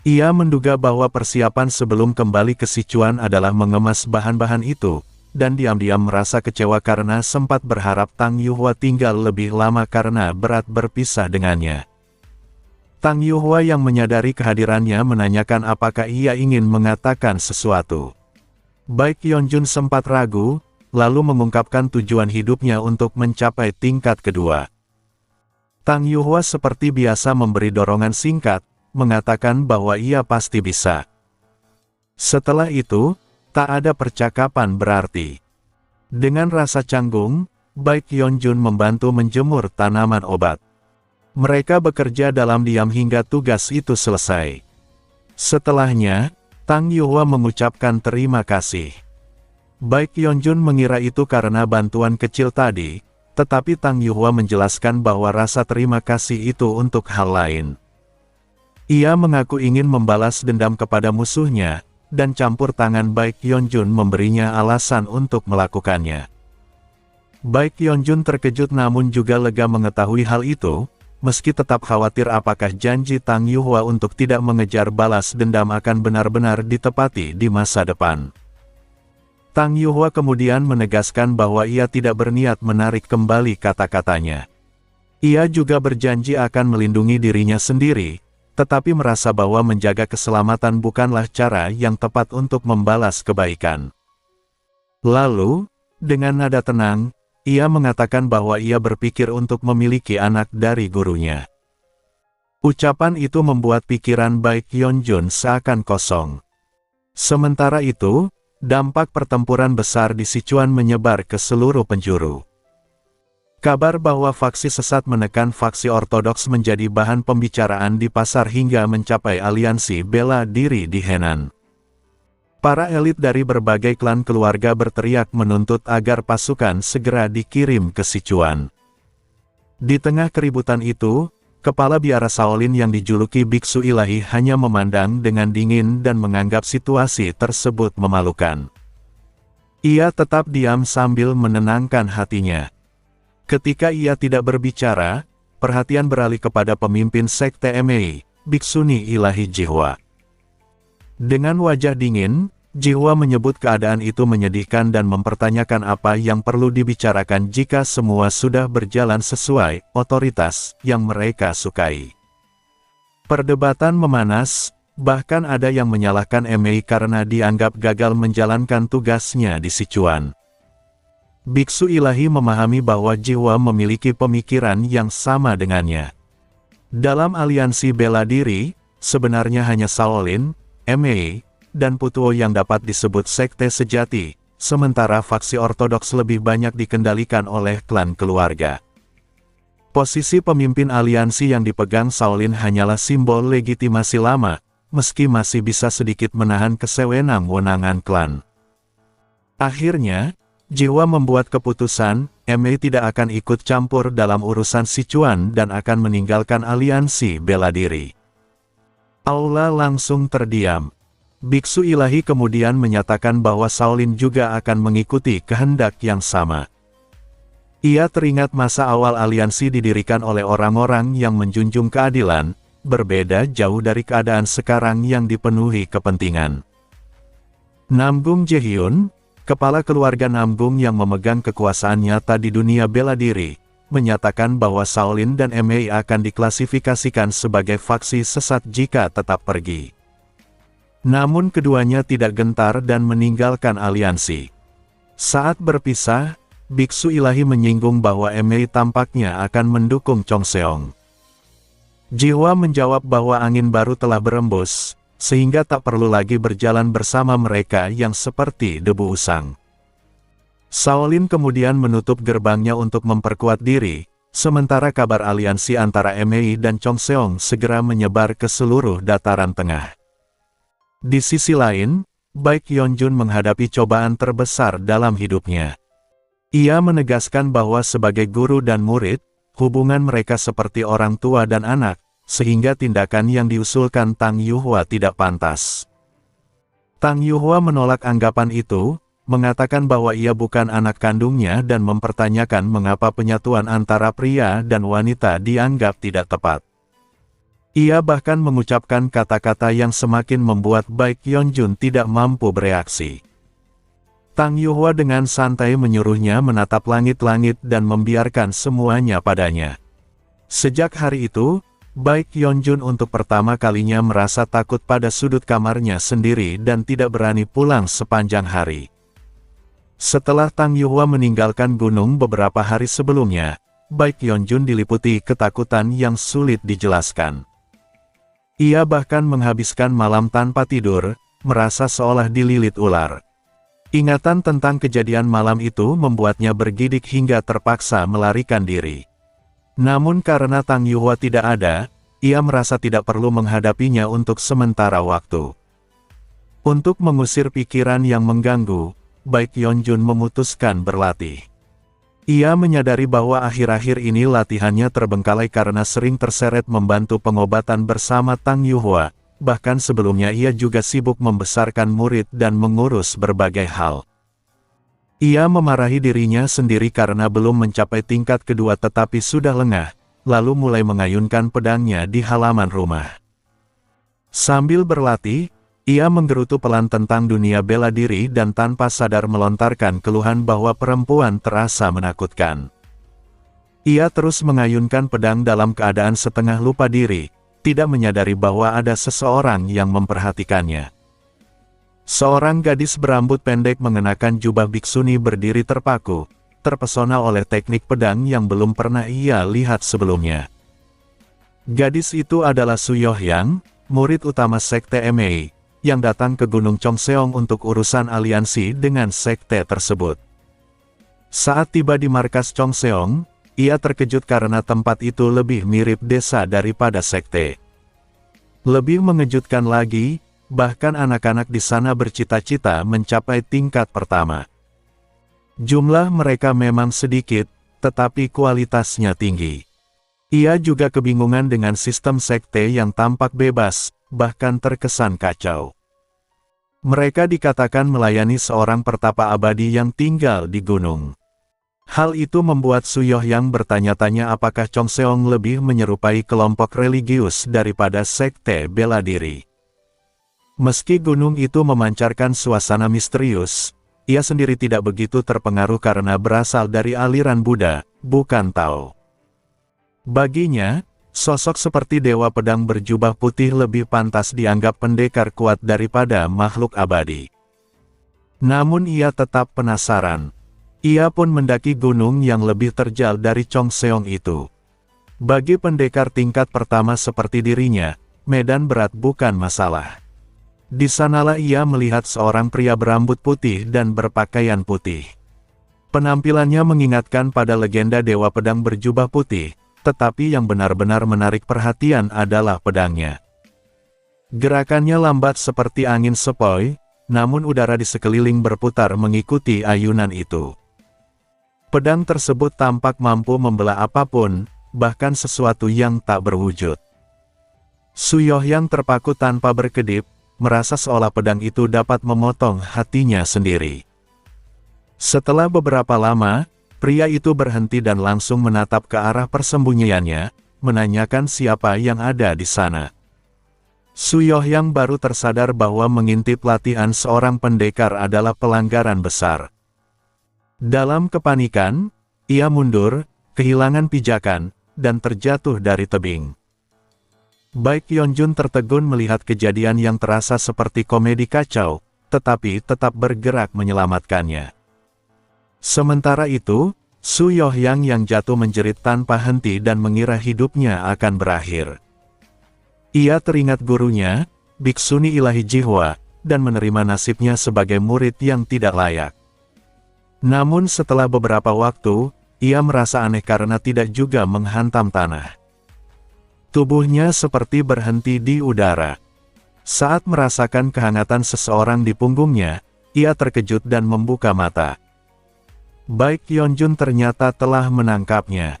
Ia menduga bahwa persiapan sebelum kembali ke Sichuan adalah mengemas bahan-bahan itu, dan diam-diam merasa kecewa karena sempat berharap Tang Yuhua tinggal lebih lama karena berat berpisah dengannya. Tang Yuhua yang menyadari kehadirannya menanyakan apakah ia ingin mengatakan sesuatu. Baek Yeonjun sempat ragu, lalu mengungkapkan tujuan hidupnya untuk mencapai tingkat kedua. Tang Yuhua seperti biasa memberi dorongan singkat, mengatakan bahwa ia pasti bisa. Setelah itu, tak ada percakapan berarti. Dengan rasa canggung, Baek Yeonjun membantu menjemur tanaman obat. Mereka bekerja dalam diam hingga tugas itu selesai. Setelahnya, Tang Yuhua mengucapkan terima kasih. Baek Yeonjun mengira itu karena bantuan kecil tadi, tetapi Tang Yuhua menjelaskan bahwa rasa terima kasih itu untuk hal lain. Ia mengaku ingin membalas dendam kepada musuhnya, dan campur tangan Baek Yeonjun memberinya alasan untuk melakukannya. Baek Yeonjun terkejut namun juga lega mengetahui hal itu, meski tetap khawatir apakah janji Tang Yuhua untuk tidak mengejar balas dendam akan benar-benar ditepati di masa depan. Tang Yuhua kemudian menegaskan bahwa ia tidak berniat menarik kembali kata-katanya. Ia juga berjanji akan melindungi dirinya sendiri, tetapi merasa bahwa menjaga keselamatan bukanlah cara yang tepat untuk membalas kebaikan. Lalu, dengan nada tenang, ia mengatakan bahwa ia berpikir untuk memiliki anak dari gurunya. Ucapan itu membuat pikiran Baek Yeonjun seakan kosong. Sementara itu, dampak pertempuran besar di Sichuan menyebar ke seluruh penjuru. Kabar bahwa faksi sesat menekan faksi ortodoks menjadi bahan pembicaraan di pasar hingga mencapai aliansi bela diri di Henan. Para elit dari berbagai klan keluarga berteriak menuntut agar pasukan segera dikirim ke Sichuan. Di tengah keributan itu, kepala biara Shaolin yang dijuluki Biksu Ilahi hanya memandang dengan dingin dan menganggap situasi tersebut memalukan. Ia tetap diam sambil menenangkan hatinya. Ketika ia tidak berbicara, perhatian beralih kepada pemimpin sekte MA, Biksuni Ilahi Jihwa. Dengan wajah dingin, Jihwa menyebut keadaan itu menyedihkan dan mempertanyakan apa yang perlu dibicarakan jika semua sudah berjalan sesuai otoritas yang mereka sukai. Perdebatan memanas, bahkan ada yang menyalahkan MA karena dianggap gagal menjalankan tugasnya di Sichuan. Biksu Ilahi memahami bahwa Jihwa memiliki pemikiran yang sama dengannya. Dalam aliansi bela diri, sebenarnya hanya Shaolin, MA, dan Putuo yang dapat disebut sekte sejati, sementara faksi ortodoks lebih banyak dikendalikan oleh klan keluarga. Posisi pemimpin aliansi yang dipegang Shaolin hanyalah simbol legitimasi lama, meski masih bisa sedikit menahan kesewenang-wenangan klan. Akhirnya, Jihwa membuat keputusan, MA tidak akan ikut campur dalam urusan Sichuan dan akan meninggalkan aliansi bela diri. Aula langsung terdiam. Biksu Ilahi kemudian menyatakan bahwa Shaolin juga akan mengikuti kehendak yang sama. Ia teringat masa awal aliansi didirikan oleh orang-orang yang menjunjung keadilan, berbeda jauh dari keadaan sekarang yang dipenuhi kepentingan. Namgung Jaehyun, kepala keluarga Namgung yang memegang kekuasaan nyata di dunia bela diri, menyatakan bahwa Shaolin dan MA akan diklasifikasikan sebagai faksi sesat jika tetap pergi. Namun keduanya tidak gentar dan meninggalkan aliansi. Saat berpisah, Biksu Ilahi menyinggung bahwa MA tampaknya akan mendukung Chongseong. Jihwa menjawab bahwa angin baru telah berembus, sehingga tak perlu lagi berjalan bersama mereka yang seperti debu usang. Shaolin kemudian menutup gerbangnya untuk memperkuat diri, sementara kabar aliansi antara MA dan Chongseong segera menyebar ke seluruh dataran tengah. Di sisi lain, Baek Yeonjun menghadapi cobaan terbesar dalam hidupnya. Ia menegaskan bahwa sebagai guru dan murid, hubungan mereka seperti orang tua dan anak, sehingga tindakan yang diusulkan Tang Yuhua tidak pantas. Tang Yuhua menolak anggapan itu, mengatakan bahwa ia bukan anak kandungnya dan mempertanyakan mengapa penyatuan antara pria dan wanita dianggap tidak tepat. Ia bahkan mengucapkan kata-kata yang semakin membuat Baek Yeonjun tidak mampu bereaksi. Tang Yuhua dengan santai menyuruhnya menatap langit-langit dan membiarkan semuanya padanya. Sejak hari itu, Baek Yeonjun untuk pertama kalinya merasa takut pada sudut kamarnya sendiri dan tidak berani pulang sepanjang hari. Setelah Tang Yuhua meninggalkan gunung beberapa hari sebelumnya, Baek Yeonjun diliputi ketakutan yang sulit dijelaskan. Ia bahkan menghabiskan malam tanpa tidur, merasa seolah dililit ular. Ingatan tentang kejadian malam itu membuatnya bergidik hingga terpaksa melarikan diri. Namun karena Tang Yuhua tidak ada, ia merasa tidak perlu menghadapinya untuk sementara waktu. Untuk mengusir pikiran yang mengganggu, Baek Yeonjun memutuskan berlatih. Ia menyadari bahwa akhir-akhir ini latihannya terbengkalai karena sering terseret membantu pengobatan bersama Tang Yuhua, bahkan sebelumnya ia juga sibuk membesarkan murid dan mengurus berbagai hal. Ia memarahi dirinya sendiri karena belum mencapai tingkat kedua tetapi sudah lengah, lalu mulai mengayunkan pedangnya di halaman rumah. Sambil berlatih, ia menggerutu pelan tentang dunia bela diri dan tanpa sadar melontarkan keluhan bahwa perempuan terasa menakutkan. Ia terus mengayunkan pedang dalam keadaan setengah lupa diri, tidak menyadari bahwa ada seseorang yang memperhatikannya. Seorang gadis berambut pendek mengenakan jubah biksuni berdiri terpaku, terpesona oleh teknik pedang yang belum pernah ia lihat sebelumnya. Gadis itu adalah Su Yohyang, murid utama sekte MA, yang datang ke Gunung Chongseong untuk urusan aliansi dengan sekte tersebut. Saat tiba di markas Chongseong, ia terkejut karena tempat itu lebih mirip desa daripada sekte. Lebih mengejutkan lagi, bahkan anak-anak di sana bercita-cita mencapai tingkat pertama. Jumlah mereka memang sedikit, tetapi kualitasnya tinggi. Ia juga kebingungan dengan sistem sekte yang tampak bebas, bahkan terkesan kacau. Mereka dikatakan melayani seorang pertapa abadi yang tinggal di gunung. Hal itu membuat Su Yohyang bertanya-tanya apakah Chong Seong lebih menyerupai kelompok religius daripada sekte bela diri. Meski gunung itu memancarkan suasana misterius, ia sendiri tidak begitu terpengaruh karena berasal dari aliran Buddha, bukan Tao. Baginya, sosok seperti Dewa Pedang berjubah putih lebih pantas dianggap pendekar kuat daripada makhluk abadi. Namun ia tetap penasaran. Ia pun mendaki gunung yang lebih terjal dari Chong Seong itu. Bagi pendekar tingkat pertama seperti dirinya, medan berat bukan masalah. Di sanalah ia melihat seorang pria berambut putih dan berpakaian putih. Penampilannya mengingatkan pada legenda Dewa Pedang berjubah putih, tetapi yang benar-benar menarik perhatian adalah pedangnya. Gerakannya lambat seperti angin sepoi, namun udara di sekeliling berputar mengikuti ayunan itu. Pedang tersebut tampak mampu membelah apapun, bahkan sesuatu yang tak berwujud. Su Yohyang terpaku tanpa berkedip, merasa seolah pedang itu dapat memotong hatinya sendiri. Setelah beberapa lama, pria itu berhenti dan langsung menatap ke arah persembunyiannya, menanyakan siapa yang ada di sana. Su Yohyang baru tersadar bahwa mengintip latihan seorang pendekar adalah pelanggaran besar. Dalam kepanikan, ia mundur, kehilangan pijakan, dan terjatuh dari tebing. Baek Yeonjun tertegun melihat kejadian yang terasa seperti komedi kacau, tetapi tetap bergerak menyelamatkannya. Sementara itu, Su Yohyang yang jatuh menjerit tanpa henti dan mengira hidupnya akan berakhir. Ia teringat gurunya, Biksuni Ilahi Jihwa, dan menerima nasibnya sebagai murid yang tidak layak. Namun setelah beberapa waktu, ia merasa aneh karena tidak juga menghantam tanah. Tubuhnya seperti berhenti di udara. Saat merasakan kehangatan seseorang di punggungnya, ia terkejut dan membuka mata. Baek Yeonjun ternyata telah menangkapnya.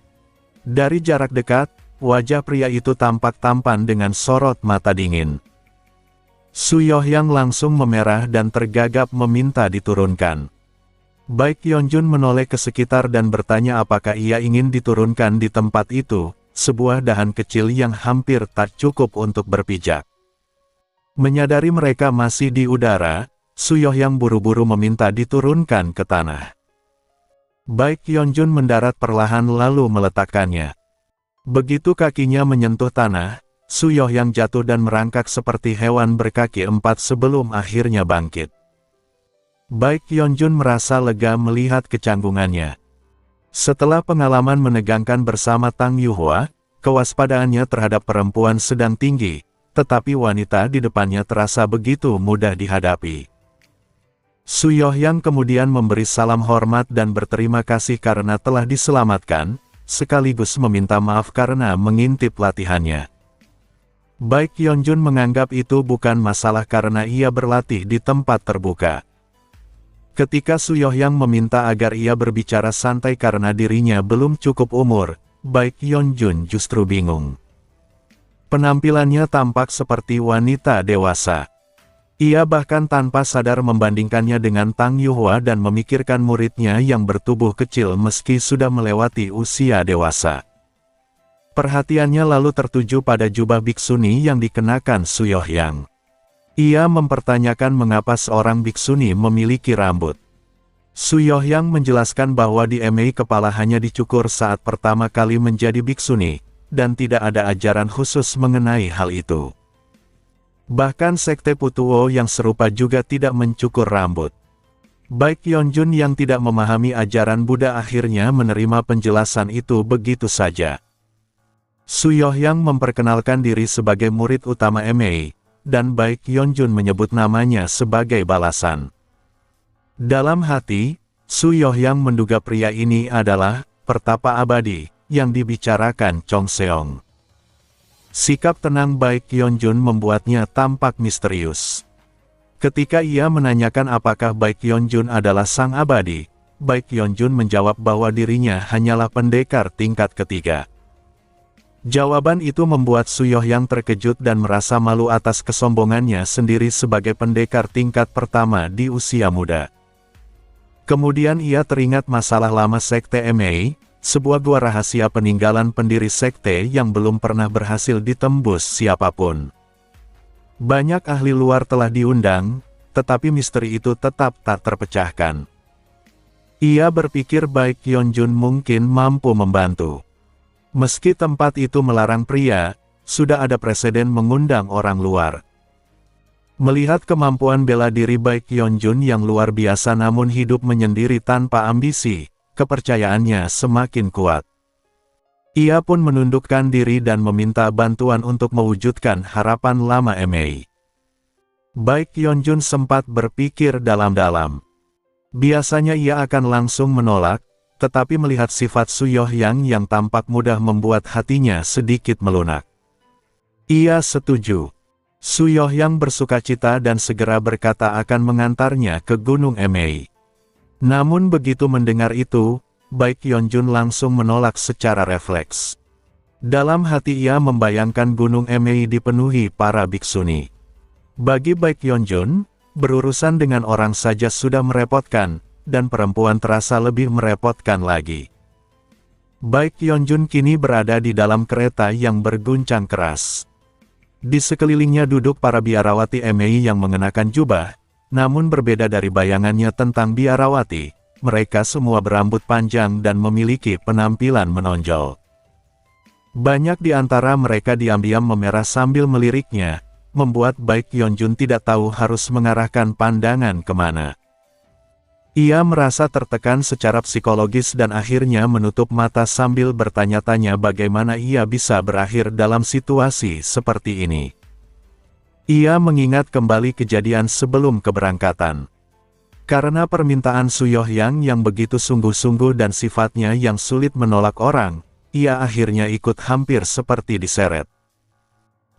Dari jarak dekat, wajah pria itu tampak tampan dengan sorot mata dingin. Su Yohyang langsung memerah dan tergagap meminta diturunkan. Baek Yeonjun menoleh ke sekitar dan bertanya apakah ia ingin diturunkan di tempat itu, sebuah dahan kecil yang hampir tak cukup untuk berpijak. Menyadari mereka masih di udara, Su Yohyang buru-buru meminta diturunkan ke tanah. Baek Yeonjun mendarat perlahan lalu meletakkannya. Begitu kakinya menyentuh tanah, Su Yohyang jatuh dan merangkak seperti hewan berkaki empat sebelum akhirnya bangkit. Baek Yeonjun merasa lega melihat kecanggungannya. Setelah pengalaman menegangkan bersama Tang Yuhua, kewaspadaannya terhadap perempuan sedang tinggi, tetapi wanita di depannya terasa begitu mudah dihadapi. Su Yohyang kemudian memberi salam hormat dan berterima kasih karena telah diselamatkan, sekaligus meminta maaf karena mengintip latihannya. Baek Yeonjun menganggap itu bukan masalah karena ia berlatih di tempat terbuka. Ketika Su Yohyang meminta agar ia berbicara santai karena dirinya belum cukup umur, Baek Yeonjun justru bingung. Penampilannya tampak seperti wanita dewasa. Ia bahkan tanpa sadar membandingkannya dengan Tang Yuhua dan memikirkan muridnya yang bertubuh kecil meski sudah melewati usia dewasa. Perhatiannya lalu tertuju pada jubah biksuni yang dikenakan Su Yohyang. Ia mempertanyakan mengapa seorang biksuni memiliki rambut. Su Yohyang menjelaskan bahwa di MA kepala hanya dicukur saat pertama kali menjadi biksuni, dan tidak ada ajaran khusus mengenai hal itu. Bahkan sekte Putuo yang serupa juga tidak mencukur rambut. Baek Yeonjun yang tidak memahami ajaran Buddha akhirnya menerima penjelasan itu begitu saja. Su Yohyang memperkenalkan diri sebagai murid utama MA, dan Baek Yeonjun menyebut namanya sebagai balasan. Dalam hati, Su Yohyang menduga pria ini adalah pertapa abadi yang dibicarakan Chong Seong. Sikap tenang Baek Yeonjun membuatnya tampak misterius. Ketika ia menanyakan apakah Baek Yeonjun adalah sang abadi, Baek Yeonjun menjawab bahwa dirinya hanyalah pendekar tingkat ketiga. Jawaban itu membuat Su Yohyang terkejut dan merasa malu atas kesombongannya sendiri sebagai pendekar tingkat pertama di usia muda. Kemudian ia teringat masalah lama Sekte MA, sebuah gua rahasia peninggalan pendiri sekte yang belum pernah berhasil ditembus siapapun. Banyak ahli luar telah diundang, tetapi misteri itu tetap tak terpecahkan. Ia berpikir baik Hyunjun mungkin mampu membantu. Meski tempat itu melarang pria, sudah ada presiden mengundang orang luar. Melihat kemampuan bela diri baik Hyunjun yang luar biasa namun hidup menyendiri tanpa ambisi, kepercayaannya semakin kuat. Ia pun menundukkan diri dan meminta bantuan untuk mewujudkan harapan lama MA. Baik Hyunjun sempat berpikir dalam-dalam. Biasanya ia akan langsung menolak, tetapi melihat sifat Su Yohyang yang tampak mudah membuat hatinya sedikit melunak. Ia setuju. Su Yohyang bersukacita dan segera berkata akan mengantarnya ke Gunung MA. Namun begitu mendengar itu, baik Hyunjun langsung menolak secara refleks. Dalam hati ia membayangkan Gunung MA dipenuhi para biksuni. Bagi baik Hyunjun, berurusan dengan orang saja sudah merepotkan, dan perempuan terasa lebih merepotkan lagi. Baik Hyunjun kini berada di dalam kereta yang berguncang keras. Di sekelilingnya duduk para biarawati MA yang mengenakan jubah, namun berbeda dari bayangannya tentang biarawati, mereka semua berambut panjang dan memiliki penampilan menonjol. Banyak di antara mereka diam-diam memerah sambil meliriknya, membuat baik Hyunjun tidak tahu harus mengarahkan pandangan kemana. Ia merasa tertekan secara psikologis dan akhirnya menutup mata sambil bertanya-tanya bagaimana ia bisa berakhir dalam situasi seperti ini. Ia mengingat kembali kejadian sebelum keberangkatan. Karena permintaan Su Yohyang yang begitu sungguh-sungguh dan sifatnya yang sulit menolak orang, ia akhirnya ikut hampir seperti diseret.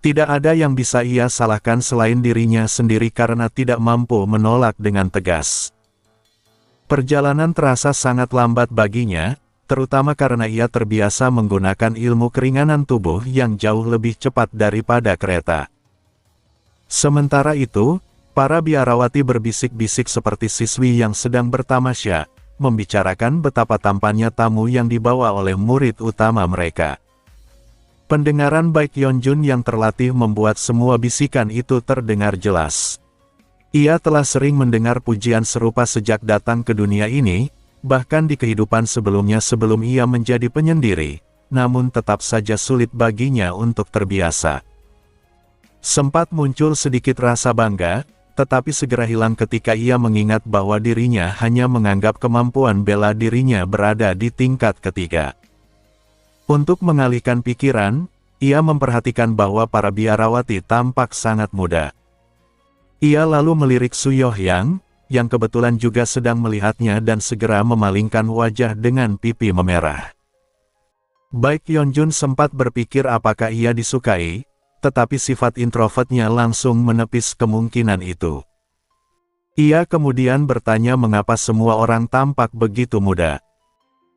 Tidak ada yang bisa ia salahkan selain dirinya sendiri karena tidak mampu menolak dengan tegas. Perjalanan terasa sangat lambat baginya, terutama karena ia terbiasa menggunakan ilmu keringanan tubuh yang jauh lebih cepat daripada kereta. Sementara itu, para biarawati berbisik-bisik seperti siswi yang sedang bertamasya, membicarakan betapa tampannya tamu yang dibawa oleh murid utama mereka. Pendengaran baik Hyunjun yang terlatih membuat semua bisikan itu terdengar jelas. Ia telah sering mendengar pujian serupa sejak datang ke dunia ini, bahkan di kehidupan sebelumnya sebelum ia menjadi penyendiri, namun tetap saja sulit baginya untuk terbiasa. Sempat muncul sedikit rasa bangga, tetapi segera hilang ketika ia mengingat bahwa dirinya hanya menganggap kemampuan bela dirinya berada di tingkat ketiga. Untuk mengalihkan pikiran, ia memperhatikan bahwa para biarawati tampak sangat muda. Ia lalu melirik Su Yohyang, yang kebetulan juga sedang melihatnya dan segera memalingkan wajah dengan pipi memerah. Baik Hyunjun sempat berpikir apakah ia disukai, tetapi sifat introvertnya langsung menepis kemungkinan itu. Ia kemudian bertanya mengapa semua orang tampak begitu muda.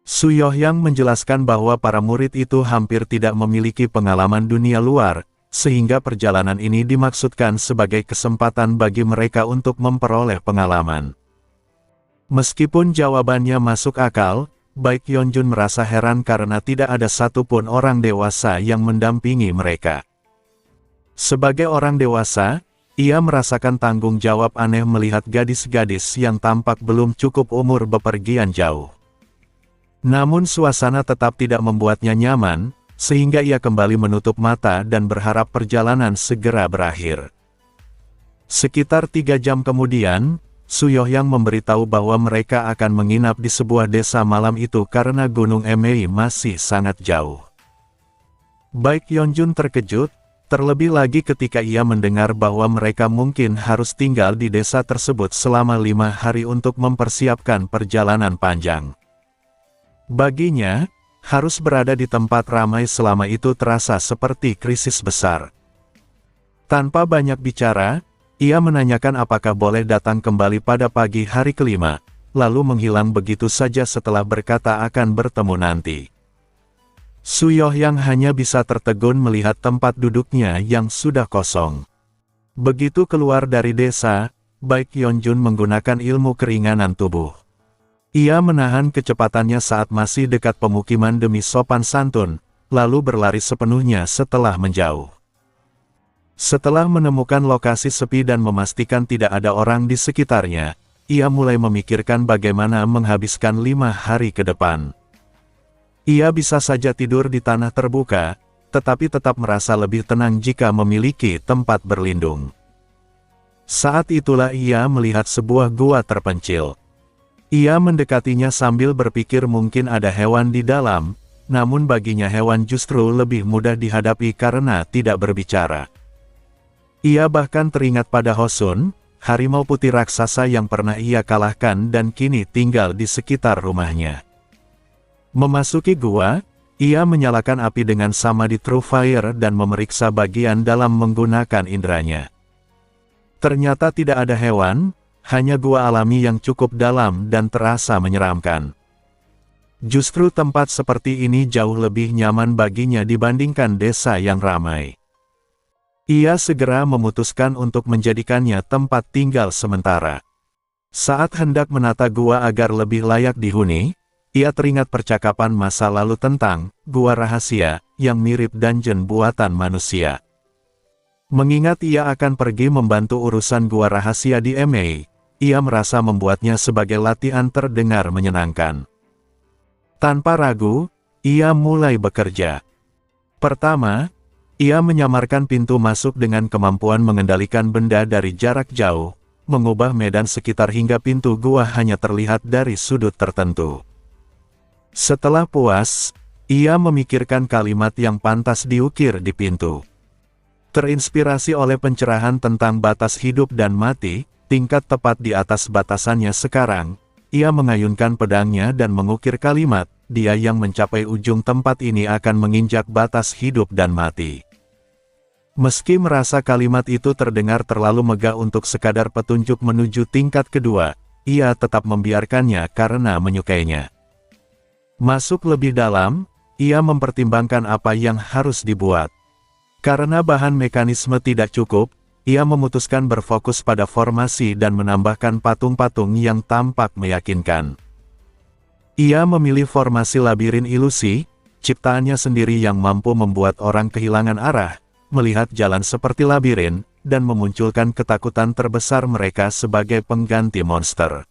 Su Yohyang menjelaskan bahwa para murid itu hampir tidak memiliki pengalaman dunia luar, sehingga perjalanan ini dimaksudkan sebagai kesempatan bagi mereka untuk memperoleh pengalaman. Meskipun jawabannya masuk akal, baik Hyunjun merasa heran karena tidak ada satupun orang dewasa yang mendampingi mereka. Sebagai orang dewasa, ia merasakan tanggung jawab aneh melihat gadis-gadis yang tampak belum cukup umur bepergian jauh. Namun suasana tetap tidak membuatnya nyaman, sehingga ia kembali menutup mata dan berharap perjalanan segera berakhir. Sekitar 3 jam kemudian, Su Yohyang memberitahu bahwa mereka akan menginap di sebuah desa malam itu karena Gunung MA masih sangat jauh. Baik Hyunjun terkejut, terlebih lagi ketika ia mendengar bahwa mereka mungkin harus tinggal di desa tersebut selama 5 hari untuk mempersiapkan perjalanan panjang. Baginya, harus berada di tempat ramai selama itu terasa seperti krisis besar. Tanpa banyak bicara, ia menanyakan apakah boleh datang kembali pada pagi hari kelima, lalu menghilang begitu saja setelah berkata akan bertemu nanti. Su Yohyang hanya bisa tertegun melihat tempat duduknya yang sudah kosong. Begitu keluar dari desa, baik Hyunjun menggunakan ilmu keringanan tubuh. Ia menahan kecepatannya saat masih dekat pemukiman demi sopan santun, lalu berlari sepenuhnya setelah menjauh. Setelah menemukan lokasi sepi dan memastikan tidak ada orang di sekitarnya, ia mulai memikirkan bagaimana menghabiskan 5 hari ke depan. Ia bisa saja tidur di tanah terbuka, tetapi tetap merasa lebih tenang jika memiliki tempat berlindung. Saat itulah ia melihat sebuah gua terpencil. Ia mendekatinya sambil berpikir mungkin ada hewan di dalam, namun baginya hewan justru lebih mudah dihadapi karena tidak berbicara. Ia bahkan teringat pada Hosun, harimau putih raksasa yang pernah ia kalahkan dan kini tinggal di sekitar rumahnya. Memasuki gua, ia menyalakan api dengan sama di True Fire dan memeriksa bagian dalam menggunakan inderanya. Ternyata tidak ada hewan, hanya gua alami yang cukup dalam dan terasa menyeramkan. Justru tempat seperti ini jauh lebih nyaman baginya dibandingkan desa yang ramai. Ia segera memutuskan untuk menjadikannya tempat tinggal sementara. Saat hendak menata gua agar lebih layak dihuni, ia teringat percakapan masa lalu tentang gua rahasia yang mirip dungeon buatan manusia. Mengingat ia akan pergi membantu urusan gua rahasia di MA, ia merasa membuatnya sebagai latihan terdengar menyenangkan. Tanpa ragu, ia mulai bekerja. Pertama, ia menyamarkan pintu masuk dengan kemampuan mengendalikan benda dari jarak jauh, mengubah medan sekitar hingga pintu gua hanya terlihat dari sudut tertentu. Setelah puas, ia memikirkan kalimat yang pantas diukir di pintu. Terinspirasi oleh pencerahan tentang batas hidup dan mati, tingkat tepat di atas batasannya sekarang, ia mengayunkan pedangnya dan mengukir kalimat, dia yang mencapai ujung tempat ini akan menginjak batas hidup dan mati. Meski merasa kalimat itu terdengar terlalu megah untuk sekadar petunjuk menuju tingkat kedua, ia tetap membiarkannya karena menyukainya. Masuk lebih dalam, ia mempertimbangkan apa yang harus dibuat. Karena bahan mekanisme tidak cukup, ia memutuskan berfokus pada formasi dan menambahkan patung-patung yang tampak meyakinkan. Ia memilih formasi labirin ilusi, ciptaannya sendiri yang mampu membuat orang kehilangan arah, melihat jalan seperti labirin, dan memunculkan ketakutan terbesar mereka sebagai pengganti monster.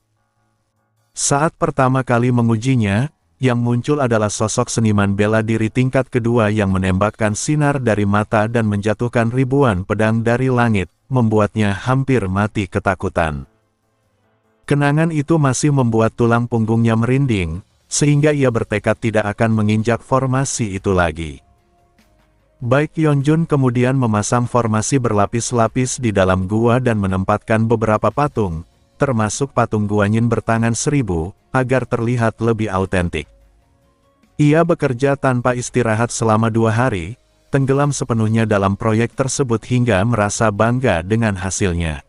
Saat pertama kali mengujinya, yang muncul adalah sosok seniman bela diri tingkat kedua yang menembakkan sinar dari mata dan menjatuhkan ribuan pedang dari langit, membuatnya hampir mati ketakutan. Kenangan itu masih membuat tulang punggungnya merinding, sehingga ia bertekad tidak akan menginjak formasi itu lagi. Baek Yeonjun kemudian memasang formasi berlapis-lapis di dalam gua dan menempatkan beberapa patung, termasuk patung Guanyin bertangan 1000, agar terlihat lebih autentik. Ia bekerja tanpa istirahat selama 2 hari, tenggelam sepenuhnya dalam proyek tersebut hingga merasa bangga dengan hasilnya.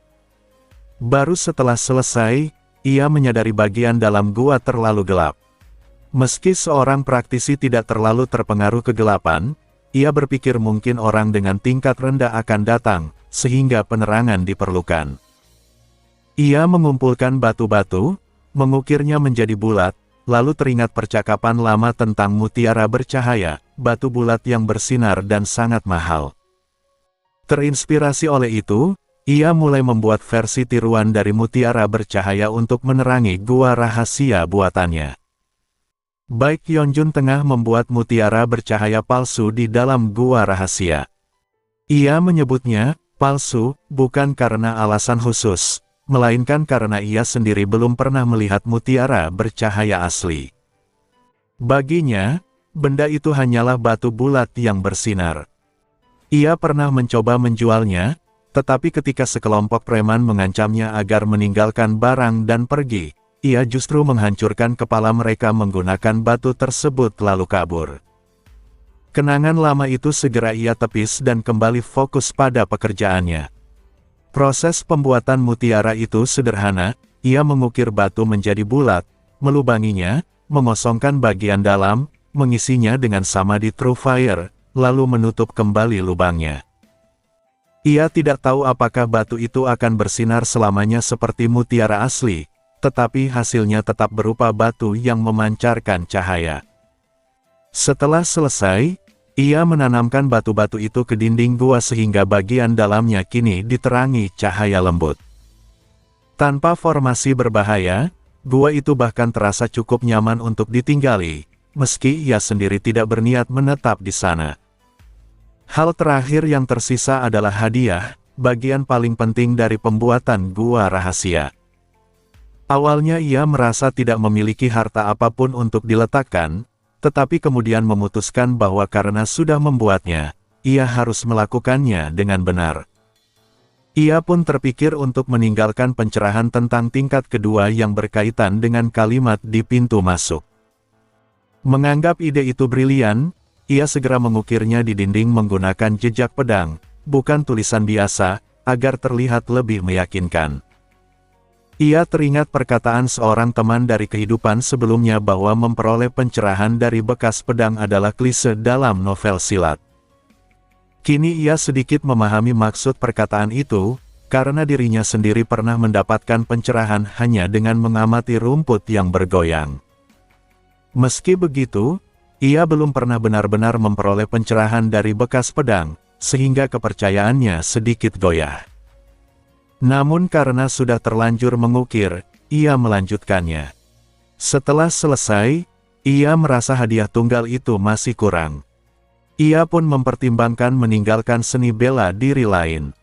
Baru setelah selesai, ia menyadari bagian dalam gua terlalu gelap. Meski seorang praktisi tidak terlalu terpengaruh kegelapan, ia berpikir mungkin orang dengan tingkat rendah akan datang, sehingga penerangan diperlukan. Ia mengumpulkan batu-batu, mengukirnya menjadi bulat, lalu teringat percakapan lama tentang mutiara bercahaya, batu bulat yang bersinar dan sangat mahal. Terinspirasi oleh itu, ia mulai membuat versi tiruan dari mutiara bercahaya untuk menerangi gua rahasia buatannya. Baek Yeonjun tengah membuat mutiara bercahaya palsu di dalam gua rahasia. Ia menyebutnya palsu, bukan karena alasan khusus, melainkan karena ia sendiri belum pernah melihat mutiara bercahaya asli. Baginya, benda itu hanyalah batu bulat yang bersinar. Ia pernah mencoba menjualnya, tetapi ketika sekelompok preman mengancamnya agar meninggalkan barang dan pergi, ia justru menghancurkan kepala mereka menggunakan batu tersebut lalu kabur. Kenangan lama itu segera ia tepis dan kembali fokus pada pekerjaannya. Proses pembuatan mutiara itu sederhana, ia mengukir batu menjadi bulat, melubanginya, mengosongkan bagian dalam, mengisinya dengan sama di True Fire, lalu menutup kembali lubangnya. Ia tidak tahu apakah batu itu akan bersinar selamanya seperti mutiara asli, tetapi hasilnya tetap berupa batu yang memancarkan cahaya. Setelah selesai, ia menanamkan batu-batu itu ke dinding gua sehingga bagian dalamnya kini diterangi cahaya lembut. Tanpa formasi berbahaya, gua itu bahkan terasa cukup nyaman untuk ditinggali, meski ia sendiri tidak berniat menetap di sana. Hal terakhir yang tersisa adalah hadiah, bagian paling penting dari pembuatan gua rahasia. Awalnya ia merasa tidak memiliki harta apapun untuk diletakkan, tetapi kemudian memutuskan bahwa karena sudah membuatnya, ia harus melakukannya dengan benar. Ia pun terpikir untuk meninggalkan pencerahan tentang tingkat kedua yang berkaitan dengan kalimat di pintu masuk. Menganggap ide itu brilian, ia segera mengukirnya di dinding menggunakan jejak pedang, bukan tulisan biasa, agar terlihat lebih meyakinkan. Ia teringat perkataan seorang teman dari kehidupan sebelumnya bahwa memperoleh pencerahan dari bekas pedang adalah klise dalam novel silat. Kini ia sedikit memahami maksud perkataan itu, karena dirinya sendiri pernah mendapatkan pencerahan hanya dengan mengamati rumput yang bergoyang. Meski begitu, ia belum pernah benar-benar memperoleh pencerahan dari bekas pedang, sehingga kepercayaannya sedikit goyah. Namun karena sudah terlanjur mengukir, ia melanjutkannya. Setelah selesai, ia merasa hadiah tunggal itu masih kurang. Ia pun mempertimbangkan meninggalkan seni bela diri lain.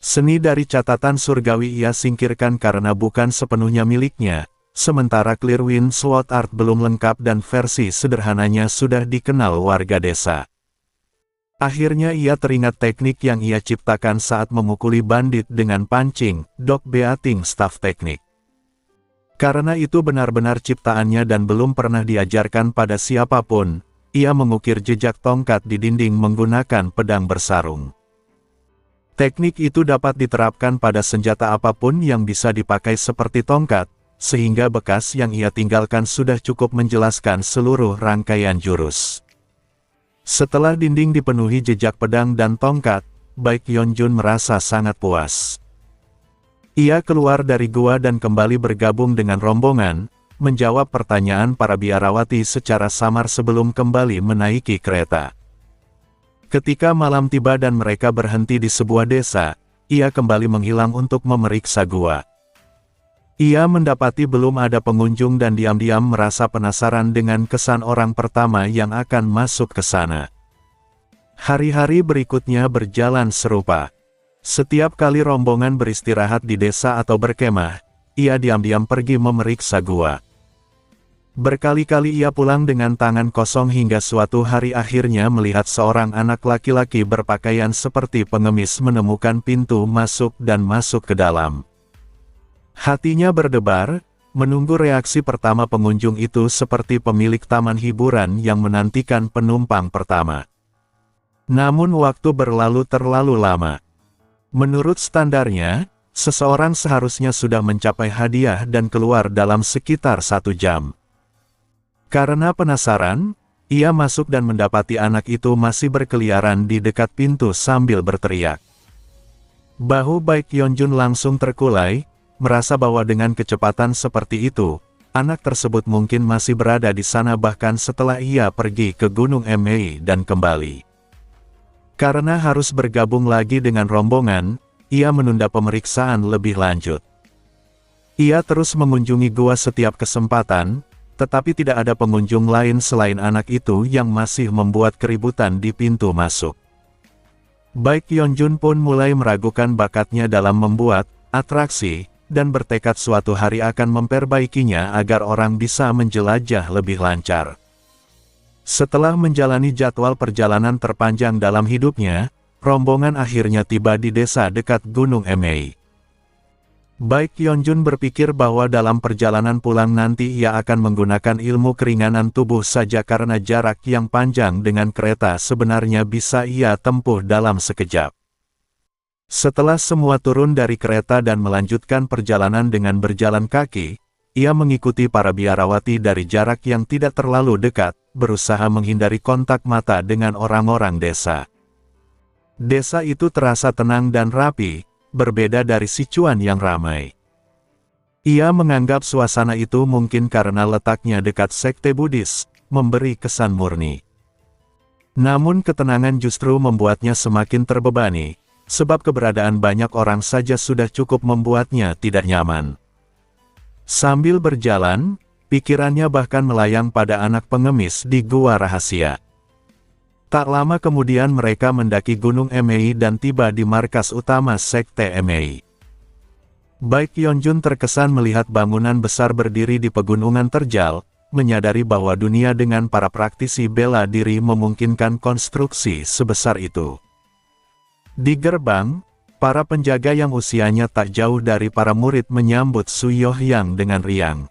Seni dari catatan surgawi ia singkirkan karena bukan sepenuhnya miliknya, sementara Clearwind Sword Art belum lengkap dan versi sederhananya sudah dikenal warga desa. Akhirnya ia teringat teknik yang ia ciptakan saat memukuli bandit dengan pancing, dog beating staff teknik. Karena itu benar-benar ciptaannya dan belum pernah diajarkan pada siapapun, ia mengukir jejak tongkat di dinding menggunakan pedang bersarung. Teknik itu dapat diterapkan pada senjata apapun yang bisa dipakai seperti tongkat, sehingga bekas yang ia tinggalkan sudah cukup menjelaskan seluruh rangkaian jurus. Setelah dinding dipenuhi jejak pedang dan tongkat, Baek Yeonjun merasa sangat puas. Ia keluar dari gua dan kembali bergabung dengan rombongan, menjawab pertanyaan para biarawati secara samar sebelum kembali menaiki kereta. Ketika malam tiba dan mereka berhenti di sebuah desa, ia kembali menghilang untuk memeriksa gua. Ia mendapati belum ada pengunjung dan diam-diam merasa penasaran dengan kesan orang pertama yang akan masuk ke sana. Hari-hari berikutnya berjalan serupa. Setiap kali rombongan beristirahat di desa atau berkemah, ia diam-diam pergi memeriksa gua. Berkali-kali ia pulang dengan tangan kosong hingga suatu hari akhirnya melihat seorang anak laki-laki berpakaian seperti pengemis menemukan pintu masuk dan masuk ke dalam. Hatinya berdebar, menunggu reaksi pertama pengunjung itu seperti pemilik taman hiburan yang menantikan penumpang pertama. Namun waktu berlalu terlalu lama. Menurut standarnya, seseorang seharusnya sudah mencapai hadiah dan keluar dalam sekitar 1 jam. Karena penasaran, ia masuk dan mendapati anak itu masih berkeliaran di dekat pintu sambil berteriak. Bahu Baek Yeonjun langsung terkulai, merasa bahwa dengan kecepatan seperti itu, anak tersebut mungkin masih berada di sana bahkan setelah ia pergi ke Gunung Emei dan kembali. Karena harus bergabung lagi dengan rombongan, ia menunda pemeriksaan lebih lanjut. Ia terus mengunjungi gua setiap kesempatan, tetapi tidak ada pengunjung lain selain anak itu yang masih membuat keributan di pintu masuk. Baek Yeonjun pun mulai meragukan bakatnya dalam membuat atraksi, dan bertekad suatu hari akan memperbaikinya agar orang bisa menjelajah lebih lancar. Setelah menjalani jadwal perjalanan terpanjang dalam hidupnya, rombongan akhirnya tiba di desa dekat Gunung Emei. Baek Yeonjun berpikir bahwa dalam perjalanan pulang nanti ia akan menggunakan ilmu keringanan tubuh saja karena jarak yang panjang dengan kereta sebenarnya bisa ia tempuh dalam sekejap. Setelah semua turun dari kereta dan melanjutkan perjalanan dengan berjalan kaki, ia mengikuti para biarawati dari jarak yang tidak terlalu dekat, berusaha menghindari kontak mata dengan orang-orang desa. Desa itu terasa tenang dan rapi, berbeda dari Sichuan yang ramai. Ia menganggap suasana itu mungkin karena letaknya dekat sekte Buddhis, memberi kesan murni. Namun ketenangan justru membuatnya semakin terbebani, sebab keberadaan banyak orang saja sudah cukup membuatnya tidak nyaman. Sambil berjalan, pikirannya bahkan melayang pada anak pengemis di gua rahasia. Tak lama kemudian mereka mendaki Gunung Emei dan tiba di markas utama sekte Emei. Baek Yeonjun terkesan melihat bangunan besar berdiri di pegunungan terjal, menyadari bahwa dunia dengan para praktisi bela diri memungkinkan konstruksi sebesar itu. Di gerbang, para penjaga yang usianya tak jauh dari para murid menyambut Su Yohyang dengan riang.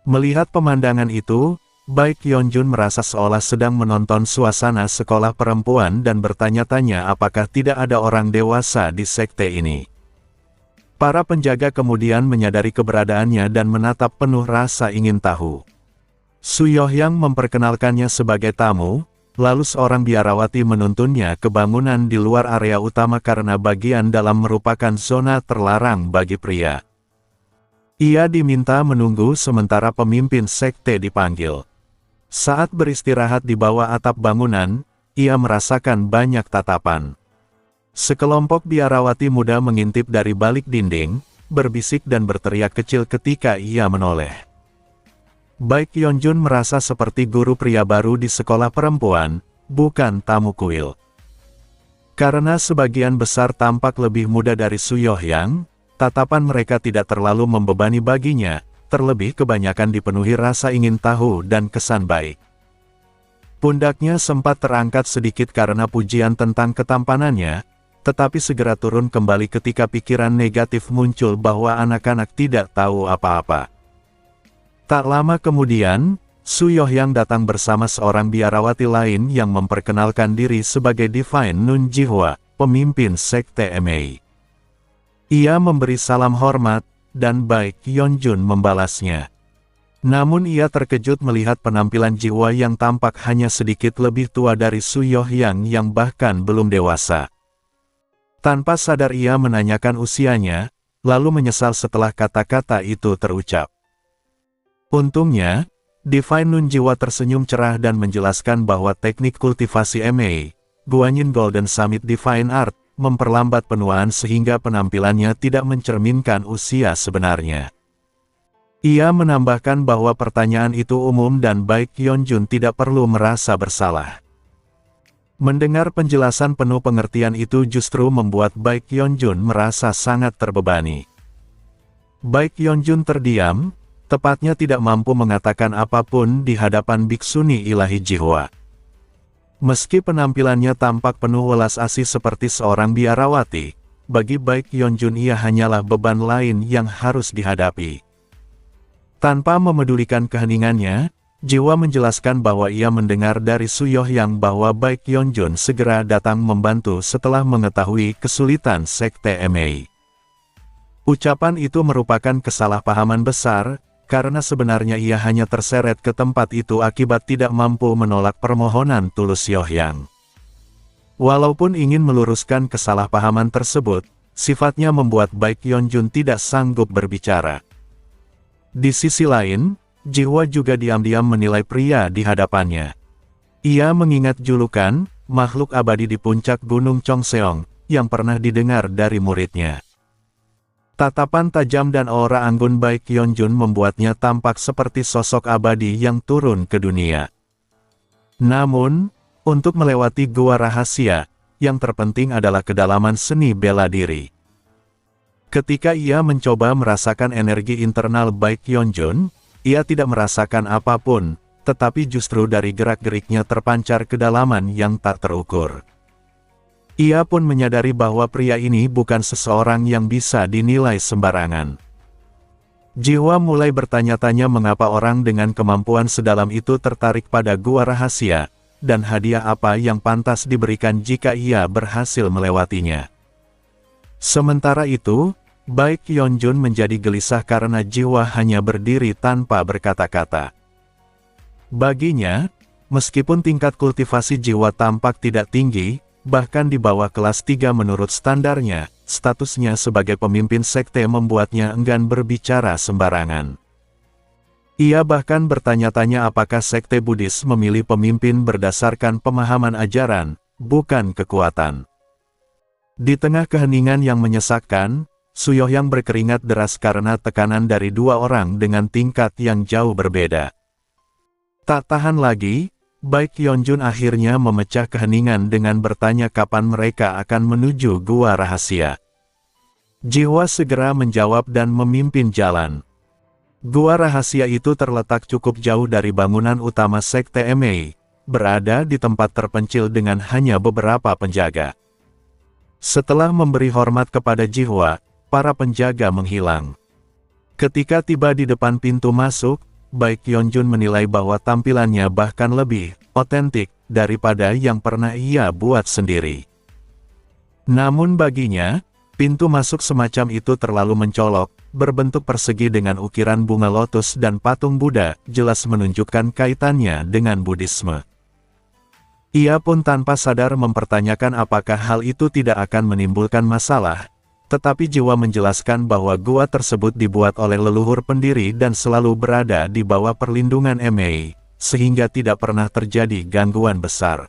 Melihat pemandangan itu, Baek Yeonjun merasa seolah sedang menonton suasana sekolah perempuan dan bertanya-tanya apakah tidak ada orang dewasa di sekte ini. Para penjaga kemudian menyadari keberadaannya dan menatap penuh rasa ingin tahu. Su Yohyang memperkenalkannya sebagai tamu, lalu seorang biarawati menuntunnya ke bangunan di luar area utama karena bagian dalam merupakan zona terlarang bagi pria. Ia diminta menunggu sementara pemimpin sekte dipanggil. Saat beristirahat di bawah atap bangunan, ia merasakan banyak tatapan. Sekelompok biarawati muda mengintip dari balik dinding, berbisik dan berteriak kecil ketika ia menoleh. Baek Yeonjun merasa seperti guru pria baru di sekolah perempuan, bukan tamu kuil. Karena sebagian besar tampak lebih muda dari Su Yohyang, tatapan mereka tidak terlalu membebani baginya, terlebih kebanyakan dipenuhi rasa ingin tahu dan kesan baik. Pundaknya sempat terangkat sedikit karena pujian tentang ketampanannya, tetapi segera turun kembali ketika pikiran negatif muncul bahwa anak-anak tidak tahu apa-apa. Tak lama kemudian, Su Yohyang datang bersama seorang biarawati lain yang memperkenalkan diri sebagai Divine Nun Jihwa, pemimpin sekte Emei. Ia memberi salam hormat, dan Baek Yeonjun membalasnya. Namun ia terkejut melihat penampilan Jihwa yang tampak hanya sedikit lebih tua dari Su Yohyang yang bahkan belum dewasa. Tanpa sadar ia menanyakan usianya, lalu menyesal setelah kata-kata itu terucap. Untungnya, Divine Nun Jihwa tersenyum cerah dan menjelaskan bahwa teknik kultivasi Emei, Guanyin Golden Summit Divine Art, memperlambat penuaan sehingga penampilannya tidak mencerminkan usia sebenarnya. Ia menambahkan bahwa pertanyaan itu umum dan Baek Yeonjun tidak perlu merasa bersalah. Mendengar penjelasan penuh pengertian itu justru membuat Baek Yeonjun merasa sangat terbebani. Baek Yeonjun terdiam, tepatnya tidak mampu mengatakan apapun di hadapan Biksuni Ilahi Jihwa. Meski penampilannya tampak penuh welas asih seperti seorang biarawati, bagi Baek Yeonjun ia hanyalah beban lain yang harus dihadapi. Tanpa memedulikan keheningannya, Jihwa menjelaskan bahwa ia mendengar dari Su Yohyang bahwa Baek Yeonjun segera datang membantu setelah mengetahui kesulitan sekte Emei. Ucapan itu merupakan kesalahpahaman besar, karena sebenarnya ia hanya terseret ke tempat itu akibat tidak mampu menolak permohonan tulus Yohyang. Walaupun ingin meluruskan kesalahpahaman tersebut, sifatnya membuat Baek Yeonjun tidak sanggup berbicara. Di sisi lain, Jihwa juga diam-diam menilai pria di hadapannya. Ia mengingat julukan, makhluk abadi di puncak Gunung Chongseong, yang pernah didengar dari muridnya. Tatapan tajam dan aura anggun Baek Yeonjun membuatnya tampak seperti sosok abadi yang turun ke dunia. Namun, untuk melewati gua rahasia, yang terpenting adalah kedalaman seni bela diri. Ketika ia mencoba merasakan energi internal Baek Yeonjun, ia tidak merasakan apapun, tetapi justru dari gerak-geriknya terpancar kedalaman yang tak terukur. Ia pun menyadari bahwa pria ini bukan seseorang yang bisa dinilai sembarangan. Jihwa mulai bertanya-tanya mengapa orang dengan kemampuan sedalam itu tertarik pada gua rahasia, dan hadiah apa yang pantas diberikan jika ia berhasil melewatinya. Sementara itu, Baek Yeonjun menjadi gelisah karena Jihwa hanya berdiri tanpa berkata-kata. Baginya, meskipun tingkat kultivasi Jihwa tampak tidak tinggi, bahkan di bawah kelas 3 menurut standarnya, statusnya sebagai pemimpin sekte membuatnya enggan berbicara sembarangan. Ia bahkan bertanya-tanya apakah sekte Buddhis memilih pemimpin berdasarkan pemahaman ajaran, bukan kekuatan. Di tengah keheningan yang menyesakkan, Su Yohyang berkeringat deras karena tekanan dari dua orang dengan tingkat yang jauh berbeda. Tak tahan lagi, Baek Yeonjun akhirnya memecah keheningan dengan bertanya kapan mereka akan menuju gua rahasia. Jihwa segera menjawab dan memimpin jalan. Gua rahasia itu terletak cukup jauh dari bangunan utama sekte MA, berada di tempat terpencil dengan hanya beberapa penjaga. Setelah memberi hormat kepada Jihwa, para penjaga menghilang. Ketika tiba di depan pintu masuk, Baek Yeonjun menilai bahwa tampilannya bahkan lebih otentik daripada yang pernah ia buat sendiri. Namun baginya, pintu masuk semacam itu terlalu mencolok, berbentuk persegi dengan ukiran bunga lotus dan patung Buddha, jelas menunjukkan kaitannya dengan Buddhisme. Ia pun tanpa sadar mempertanyakan apakah hal itu tidak akan menimbulkan masalah. Tetapi Jihwa menjelaskan bahwa gua tersebut dibuat oleh leluhur pendiri dan selalu berada di bawah perlindungan MA, sehingga tidak pernah terjadi gangguan besar.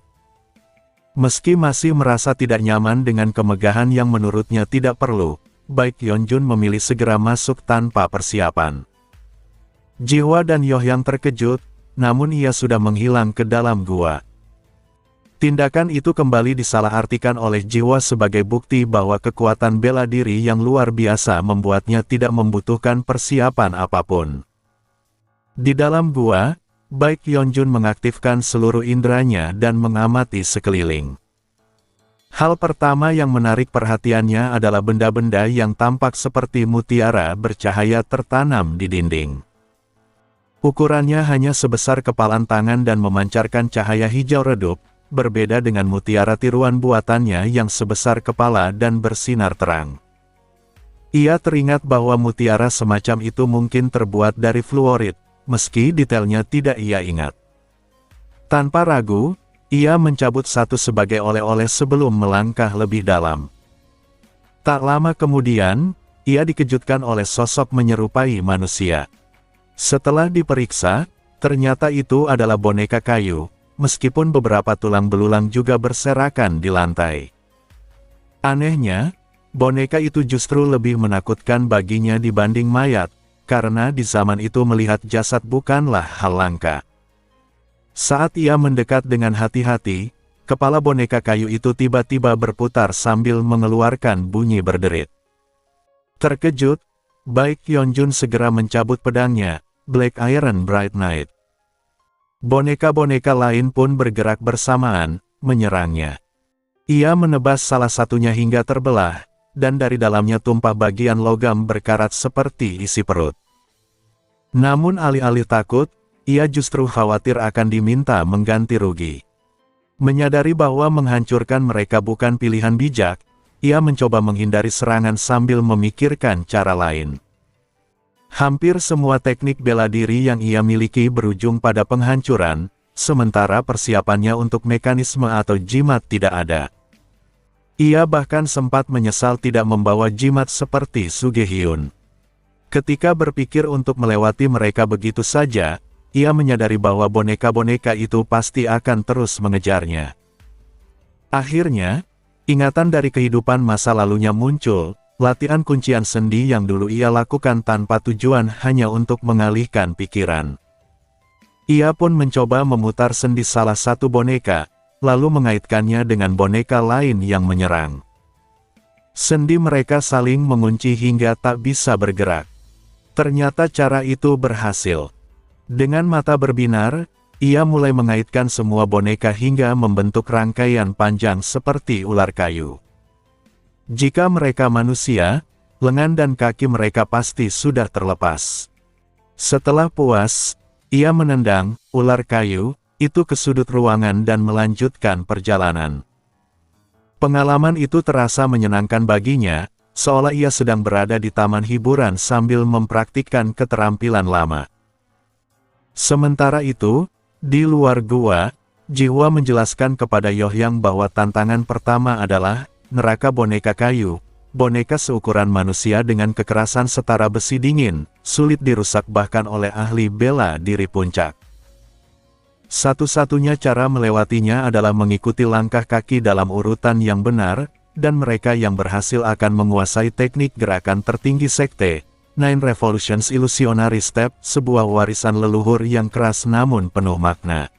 Meski masih merasa tidak nyaman dengan kemegahan yang menurutnya tidak perlu, Baek Yeonjun memilih segera masuk tanpa persiapan. Jihwa dan Yohyang terkejut, namun ia sudah menghilang ke dalam gua. Tindakan itu kembali disalahartikan oleh Jihwa sebagai bukti bahwa kekuatan bela diri yang luar biasa membuatnya tidak membutuhkan persiapan apapun. Di dalam gua, Baek Yeonjun mengaktifkan seluruh inderanya dan mengamati sekeliling. Hal pertama yang menarik perhatiannya adalah benda-benda yang tampak seperti mutiara bercahaya tertanam di dinding. Ukurannya hanya sebesar kepalan tangan dan memancarkan cahaya hijau redup, berbeda dengan mutiara tiruan buatannya yang sebesar kepala dan bersinar terang. Ia teringat bahwa mutiara semacam itu mungkin terbuat dari fluorid, meski detailnya tidak ia ingat. Tanpa ragu, ia mencabut satu sebagai oleh-oleh sebelum melangkah lebih dalam. Tak lama kemudian, ia dikejutkan oleh sosok menyerupai manusia. Setelah diperiksa, ternyata itu adalah boneka kayu, meskipun beberapa tulang belulang juga berserakan di lantai. Anehnya, boneka itu justru lebih menakutkan baginya dibanding mayat, karena di zaman itu melihat jasad bukanlah hal langka. Saat ia mendekat dengan hati-hati, kepala boneka kayu itu tiba-tiba berputar sambil mengeluarkan bunyi berderit. Terkejut, Baek Yeonjun segera mencabut pedangnya, Black Iron Bright Knight. Boneka-boneka lain pun bergerak bersamaan, menyerangnya. Ia menebas salah satunya hingga terbelah, dan dari dalamnya tumpah bagian logam berkarat seperti isi perut. Namun alih-alih takut, ia justru khawatir akan diminta mengganti rugi. Menyadari bahwa menghancurkan mereka bukan pilihan bijak, ia mencoba menghindari serangan sambil memikirkan cara lain. Hampir semua teknik bela diri yang ia miliki berujung pada penghancuran, sementara persiapannya untuk mekanisme atau jimat tidak ada. Ia bahkan sempat menyesal tidak membawa jimat seperti Sugehyun. Ketika berpikir untuk melewati mereka begitu saja, ia menyadari bahwa boneka-boneka itu pasti akan terus mengejarnya. Akhirnya, ingatan dari kehidupan masa lalunya muncul. Latihan kuncian sendi yang dulu ia lakukan tanpa tujuan hanya untuk mengalihkan pikiran. Ia pun mencoba memutar sendi salah satu boneka, lalu mengaitkannya dengan boneka lain yang menyerang. Sendi mereka saling mengunci hingga tak bisa bergerak. Ternyata cara itu berhasil. Dengan mata berbinar, ia mulai mengaitkan semua boneka hingga membentuk rangkaian panjang seperti ular kayu. Jika mereka manusia, lengan dan kaki mereka pasti sudah terlepas. Setelah puas, ia menendang ular kayu itu ke sudut ruangan dan melanjutkan perjalanan. Pengalaman itu terasa menyenangkan baginya, seolah ia sedang berada di taman hiburan sambil mempraktikkan keterampilan lama. Sementara itu, di luar gua, Jihwa menjelaskan kepada Yohyang bahwa tantangan pertama adalah neraka boneka kayu, boneka seukuran manusia dengan kekerasan setara besi dingin, sulit dirusak bahkan oleh ahli bela diri puncak. Satu-satunya cara melewatinya adalah mengikuti langkah kaki dalam urutan yang benar, dan mereka yang berhasil akan menguasai teknik gerakan tertinggi sekte, Nine Revolutions Illusionary Step, sebuah warisan leluhur yang keras namun penuh makna.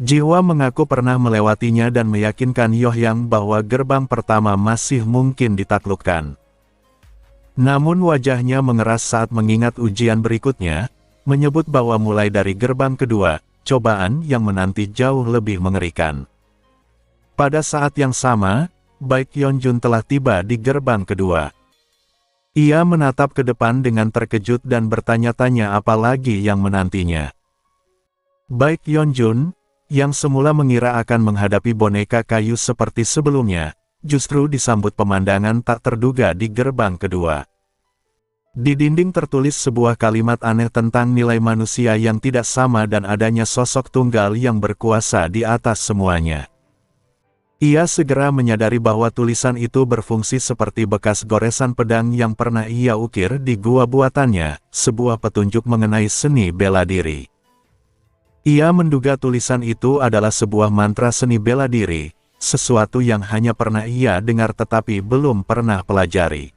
Jiwa mengaku pernah melewatinya dan meyakinkan Yohyang bahwa gerbang pertama masih mungkin ditaklukkan. Namun wajahnya mengeras saat mengingat ujian berikutnya, menyebut bahwa mulai dari gerbang kedua, cobaan yang menanti jauh lebih mengerikan. Pada saat yang sama, Baek Yeonjun telah tiba di gerbang kedua. Ia menatap ke depan dengan terkejut dan bertanya-tanya apa lagi yang menantinya. Baek Yeonjun, yang semula mengira akan menghadapi boneka kayu seperti sebelumnya, justru disambut pemandangan tak terduga di gerbang kedua. Di dinding tertulis sebuah kalimat aneh tentang nilai manusia yang tidak sama dan adanya sosok tunggal yang berkuasa di atas semuanya. Ia segera menyadari bahwa tulisan itu berfungsi seperti bekas goresan pedang yang pernah ia ukir di gua buatannya, sebuah petunjuk mengenai seni bela diri. Ia menduga tulisan itu adalah sebuah mantra seni bela diri, sesuatu yang hanya pernah ia dengar tetapi belum pernah pelajari.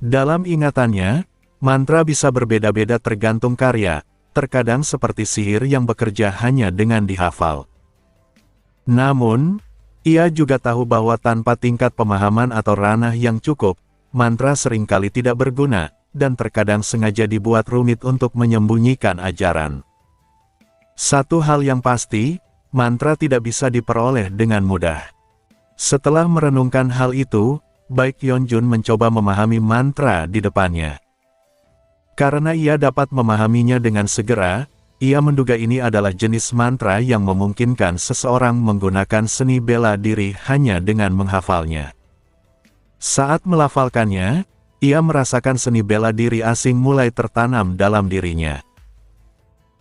Dalam ingatannya, mantra bisa berbeda-beda tergantung karya, terkadang seperti sihir yang bekerja hanya dengan dihafal. Namun, ia juga tahu bahwa tanpa tingkat pemahaman atau ranah yang cukup, mantra seringkali tidak berguna, dan terkadang sengaja dibuat rumit untuk menyembunyikan ajaran. Satu hal yang pasti, mantra tidak bisa diperoleh dengan mudah. Setelah merenungkan hal itu, Baek Yeonjun mencoba memahami mantra di depannya. Karena ia dapat memahaminya dengan segera, ia menduga ini adalah jenis mantra yang memungkinkan seseorang menggunakan seni bela diri hanya dengan menghafalnya. Saat melafalkannya, ia merasakan seni bela diri asing mulai tertanam dalam dirinya.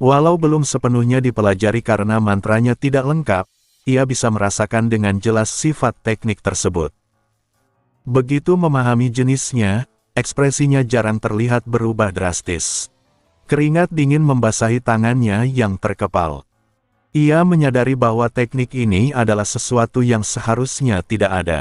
Walau belum sepenuhnya dipelajari karena mantranya tidak lengkap, ia bisa merasakan dengan jelas sifat teknik tersebut. Begitu memahami jenisnya, ekspresinya jarang terlihat berubah drastis. Keringat dingin membasahi tangannya yang terkepal. Ia menyadari bahwa teknik ini adalah sesuatu yang seharusnya tidak ada.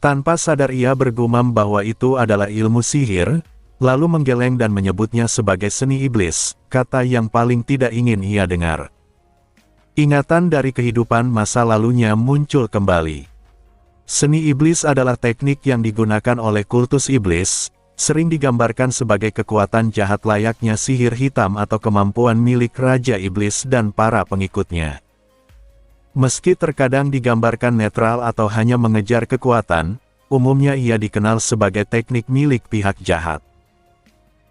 Tanpa sadar ia bergumam bahwa itu adalah ilmu sihir, lalu menggeleng dan menyebutnya sebagai seni iblis, kata yang paling tidak ingin ia dengar. Ingatan dari kehidupan masa lalunya muncul kembali. Seni iblis adalah teknik yang digunakan oleh kultus iblis, sering digambarkan sebagai kekuatan jahat layaknya sihir hitam atau kemampuan milik Raja Iblis dan para pengikutnya. Meski terkadang digambarkan netral atau hanya mengejar kekuatan, umumnya ia dikenal sebagai teknik milik pihak jahat.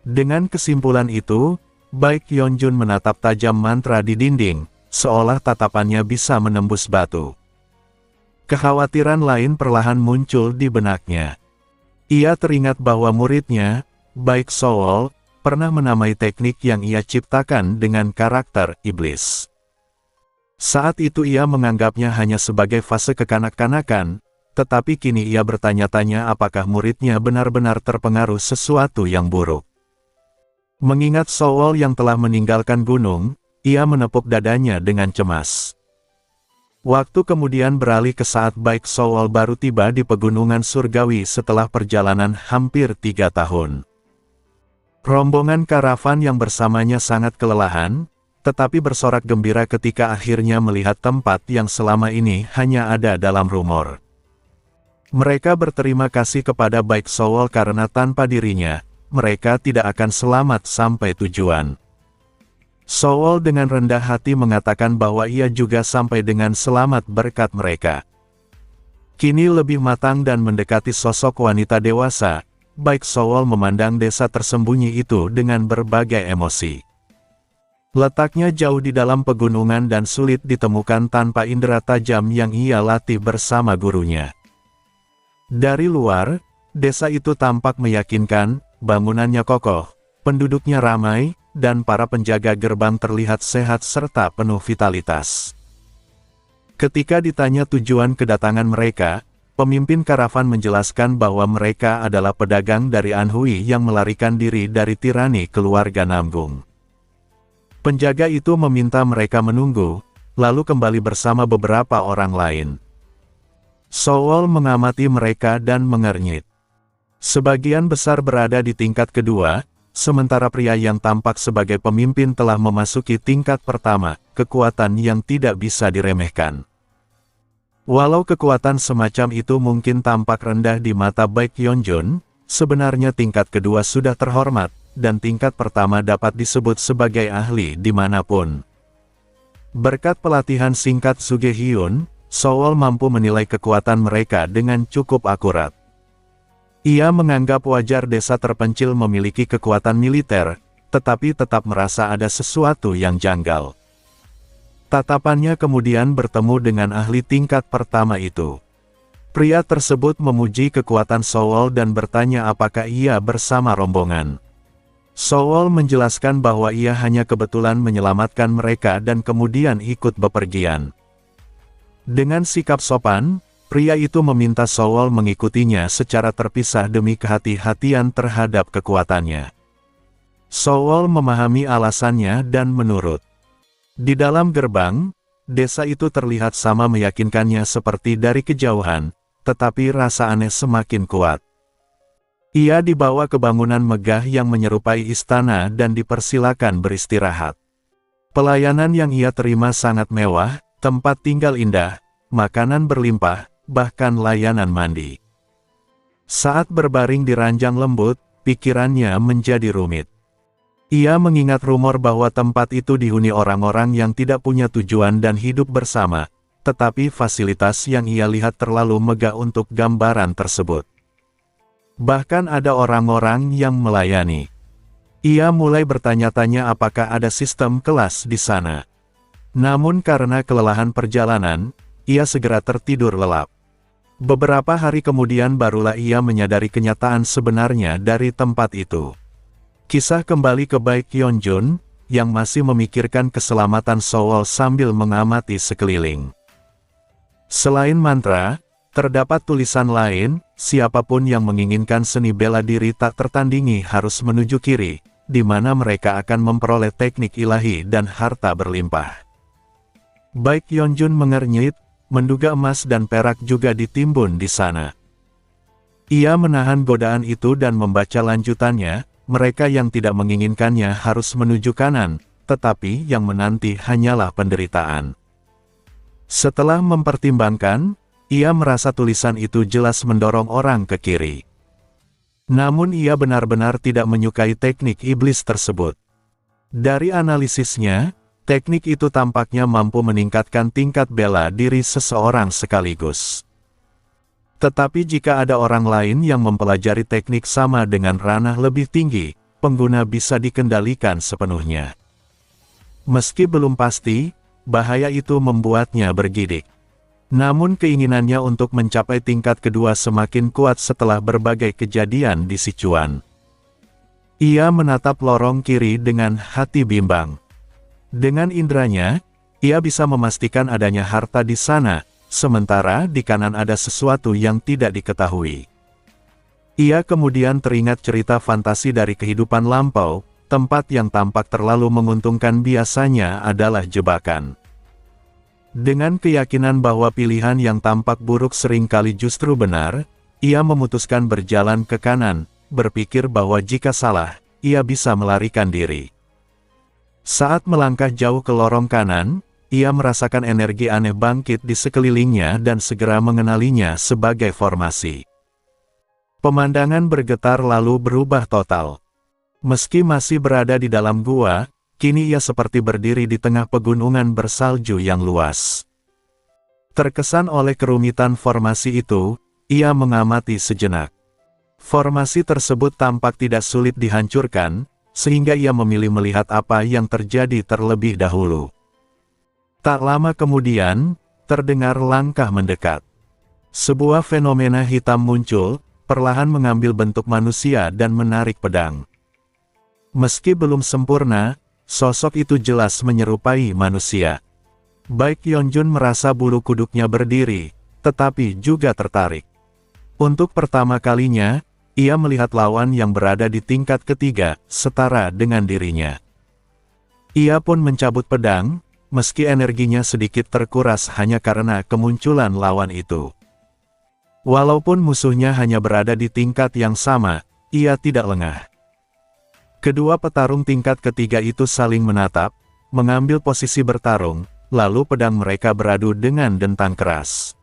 Dengan kesimpulan itu, Baek Yeonjun menatap tajam mantra di dinding, seolah tatapannya bisa menembus batu. Kekhawatiran lain perlahan muncul di benaknya. Ia teringat bahwa muridnya, Baek Sowol, pernah menamai teknik yang ia ciptakan dengan karakter iblis. Saat itu ia menganggapnya hanya sebagai fase kekanak-kanakan, tetapi kini ia bertanya-tanya apakah muridnya benar-benar terpengaruh sesuatu yang buruk. Mengingat Sowol yang telah meninggalkan gunung, ia menepuk dadanya dengan cemas. Waktu kemudian beralih ke saat Baek Sowol baru tiba di pegunungan surgawi setelah perjalanan hampir 3 tahun. Rombongan karavan yang bersamanya sangat kelelahan, tetapi bersorak gembira ketika akhirnya melihat tempat yang selama ini hanya ada dalam rumor. Mereka berterima kasih kepada Baek Sowol karena tanpa dirinya, mereka tidak akan selamat sampai tujuan. Sowol dengan rendah hati mengatakan bahwa ia juga sampai dengan selamat berkat mereka. Kini lebih matang dan mendekati sosok wanita dewasa, Baek Sowol memandang desa tersembunyi itu dengan berbagai emosi. Letaknya jauh di dalam pegunungan dan sulit ditemukan tanpa indera tajam yang ia latih bersama gurunya. Dari luar, desa itu tampak meyakinkan, bangunannya kokoh, penduduknya ramai, dan para penjaga gerbang terlihat sehat serta penuh vitalitas. Ketika ditanya tujuan kedatangan mereka, pemimpin karavan menjelaskan bahwa mereka adalah pedagang dari Anhui yang melarikan diri dari tirani keluarga Namgung. Penjaga itu meminta mereka menunggu, lalu kembali bersama beberapa orang lain. Sowol mengamati mereka dan mengernyit. Sebagian besar berada di tingkat kedua, sementara pria yang tampak sebagai pemimpin telah memasuki tingkat pertama, kekuatan yang tidak bisa diremehkan. Walau kekuatan semacam itu mungkin tampak rendah di mata Baek Yeonjun, sebenarnya tingkat kedua sudah terhormat, dan tingkat pertama dapat disebut sebagai ahli dimanapun. Berkat pelatihan singkat Suge Hyun, Sowol mampu menilai kekuatan mereka dengan cukup akurat. Ia menganggap wajar desa terpencil memiliki kekuatan militer, tetapi tetap merasa ada sesuatu yang janggal. Tatapannya kemudian bertemu dengan ahli tingkat pertama itu. Pria tersebut memuji kekuatan Sowol dan bertanya apakah ia bersama rombongan. Sowol menjelaskan bahwa ia hanya kebetulan menyelamatkan mereka dan kemudian ikut bepergian. Dengan sikap sopan, pria itu meminta Sowol mengikutinya secara terpisah demi kehati-hatian terhadap kekuatannya. Sowol memahami alasannya dan menurut. Di dalam gerbang, desa itu terlihat sama meyakinkannya seperti dari kejauhan, tetapi rasa aneh semakin kuat. Ia dibawa ke bangunan megah yang menyerupai istana dan dipersilakan beristirahat. Pelayanan yang ia terima sangat mewah, tempat tinggal indah, makanan berlimpah, bahkan layanan mandi. Saat berbaring di ranjang lembut, pikirannya menjadi rumit. Ia mengingat rumor bahwa tempat itu dihuni orang-orang yang tidak punya tujuan dan hidup bersama, tetapi fasilitas yang ia lihat terlalu megah untuk gambaran tersebut. Bahkan ada orang-orang yang melayani. Ia mulai bertanya-tanya apakah ada sistem kelas di sana. Namun karena kelelahan perjalanan, ia segera tertidur lelap. Beberapa hari kemudian barulah ia menyadari kenyataan sebenarnya dari tempat itu. Kisah kembali ke Baek Yeonjun, yang masih memikirkan keselamatan Sowol sambil mengamati sekeliling. Selain mantra, terdapat tulisan lain, siapapun yang menginginkan seni bela diri tak tertandingi harus menuju kiri, di mana mereka akan memperoleh teknik ilahi dan harta berlimpah. Baek Yeonjun mengernyit, menduga emas dan perak juga ditimbun di sana. Ia menahan godaan itu dan membaca lanjutannya. Mereka yang tidak menginginkannya harus menuju kanan, tetapi yang menanti hanyalah penderitaan. Setelah mempertimbangkan, ia merasa tulisan itu jelas mendorong orang ke kiri. Namun ia benar-benar tidak menyukai teknik iblis tersebut. Dari analisisnya, teknik itu tampaknya mampu meningkatkan tingkat bela diri seseorang sekaligus. Tetapi jika ada orang lain yang mempelajari teknik sama dengan ranah lebih tinggi, pengguna bisa dikendalikan sepenuhnya. Meski belum pasti, bahaya itu membuatnya bergidik. Namun keinginannya untuk mencapai tingkat kedua semakin kuat setelah berbagai kejadian di Sichuan. Ia menatap lorong kiri dengan hati bimbang. Dengan indranya, ia bisa memastikan adanya harta di sana, sementara di kanan ada sesuatu yang tidak diketahui. Ia kemudian teringat cerita fantasi dari kehidupan lampau, tempat yang tampak terlalu menguntungkan biasanya adalah jebakan. Dengan keyakinan bahwa pilihan yang tampak buruk seringkali justru benar, ia memutuskan berjalan ke kanan, berpikir bahwa jika salah, ia bisa melarikan diri. Saat melangkah jauh ke lorong kanan, ia merasakan energi aneh bangkit di sekelilingnya dan segera mengenalinya sebagai formasi. Pemandangan bergetar lalu berubah total. Meski masih berada di dalam gua, kini ia seperti berdiri di tengah pegunungan bersalju yang luas. Terkesan oleh kerumitan formasi itu, ia mengamati sejenak. Formasi tersebut tampak tidak sulit dihancurkan, sehingga ia memilih melihat apa yang terjadi terlebih dahulu. Tak lama kemudian, terdengar langkah mendekat. Sebuah fenomena hitam muncul, perlahan mengambil bentuk manusia dan menarik pedang. Meski belum sempurna, sosok itu jelas menyerupai manusia. Baek Yeonjun merasa bulu kuduknya berdiri, tetapi juga tertarik. Untuk pertama kalinya, ia melihat lawan yang berada di tingkat ketiga, setara dengan dirinya. Ia pun mencabut pedang, meski energinya sedikit terkuras hanya karena kemunculan lawan itu. Walaupun musuhnya hanya berada di tingkat yang sama, ia tidak lengah. Kedua petarung tingkat ketiga itu saling menatap, mengambil posisi bertarung, lalu pedang mereka beradu dengan dentang keras.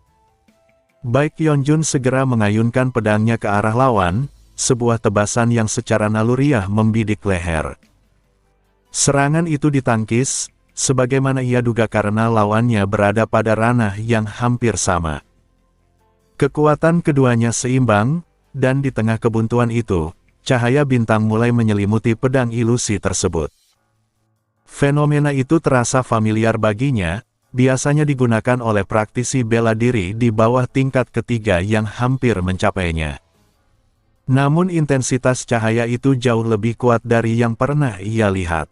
Baek Yeonjun segera mengayunkan pedangnya ke arah lawan, sebuah tebasan yang secara naluriah membidik leher. Serangan itu ditangkis, sebagaimana ia duga karena lawannya berada pada ranah yang hampir sama. Kekuatan keduanya seimbang, dan di tengah kebuntuan itu, cahaya bintang mulai menyelimuti pedang ilusi tersebut. Fenomena itu terasa familiar baginya, biasanya digunakan oleh praktisi bela diri di bawah tingkat ketiga yang hampir mencapainya. Namun intensitas cahaya itu jauh lebih kuat dari yang pernah ia lihat.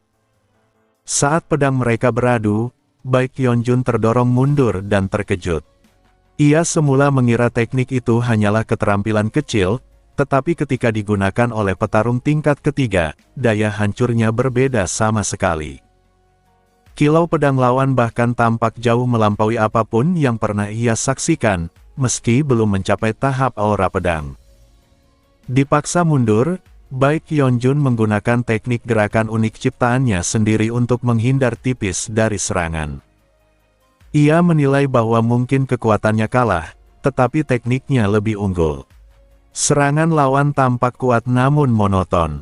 Saat pedang mereka beradu, Baek Yeonjun terdorong mundur dan terkejut. Ia semula mengira teknik itu hanyalah keterampilan kecil, tetapi ketika digunakan oleh petarung tingkat ketiga, daya hancurnya berbeda sama sekali. Kilau pedang lawan bahkan tampak jauh melampaui apapun yang pernah ia saksikan, meski belum mencapai tahap aura pedang. Dipaksa mundur, Baek Yeonjun menggunakan teknik gerakan unik ciptaannya sendiri untuk menghindar tipis dari serangan. Ia menilai bahwa mungkin kekuatannya kalah, tetapi tekniknya lebih unggul. Serangan lawan tampak kuat namun monoton.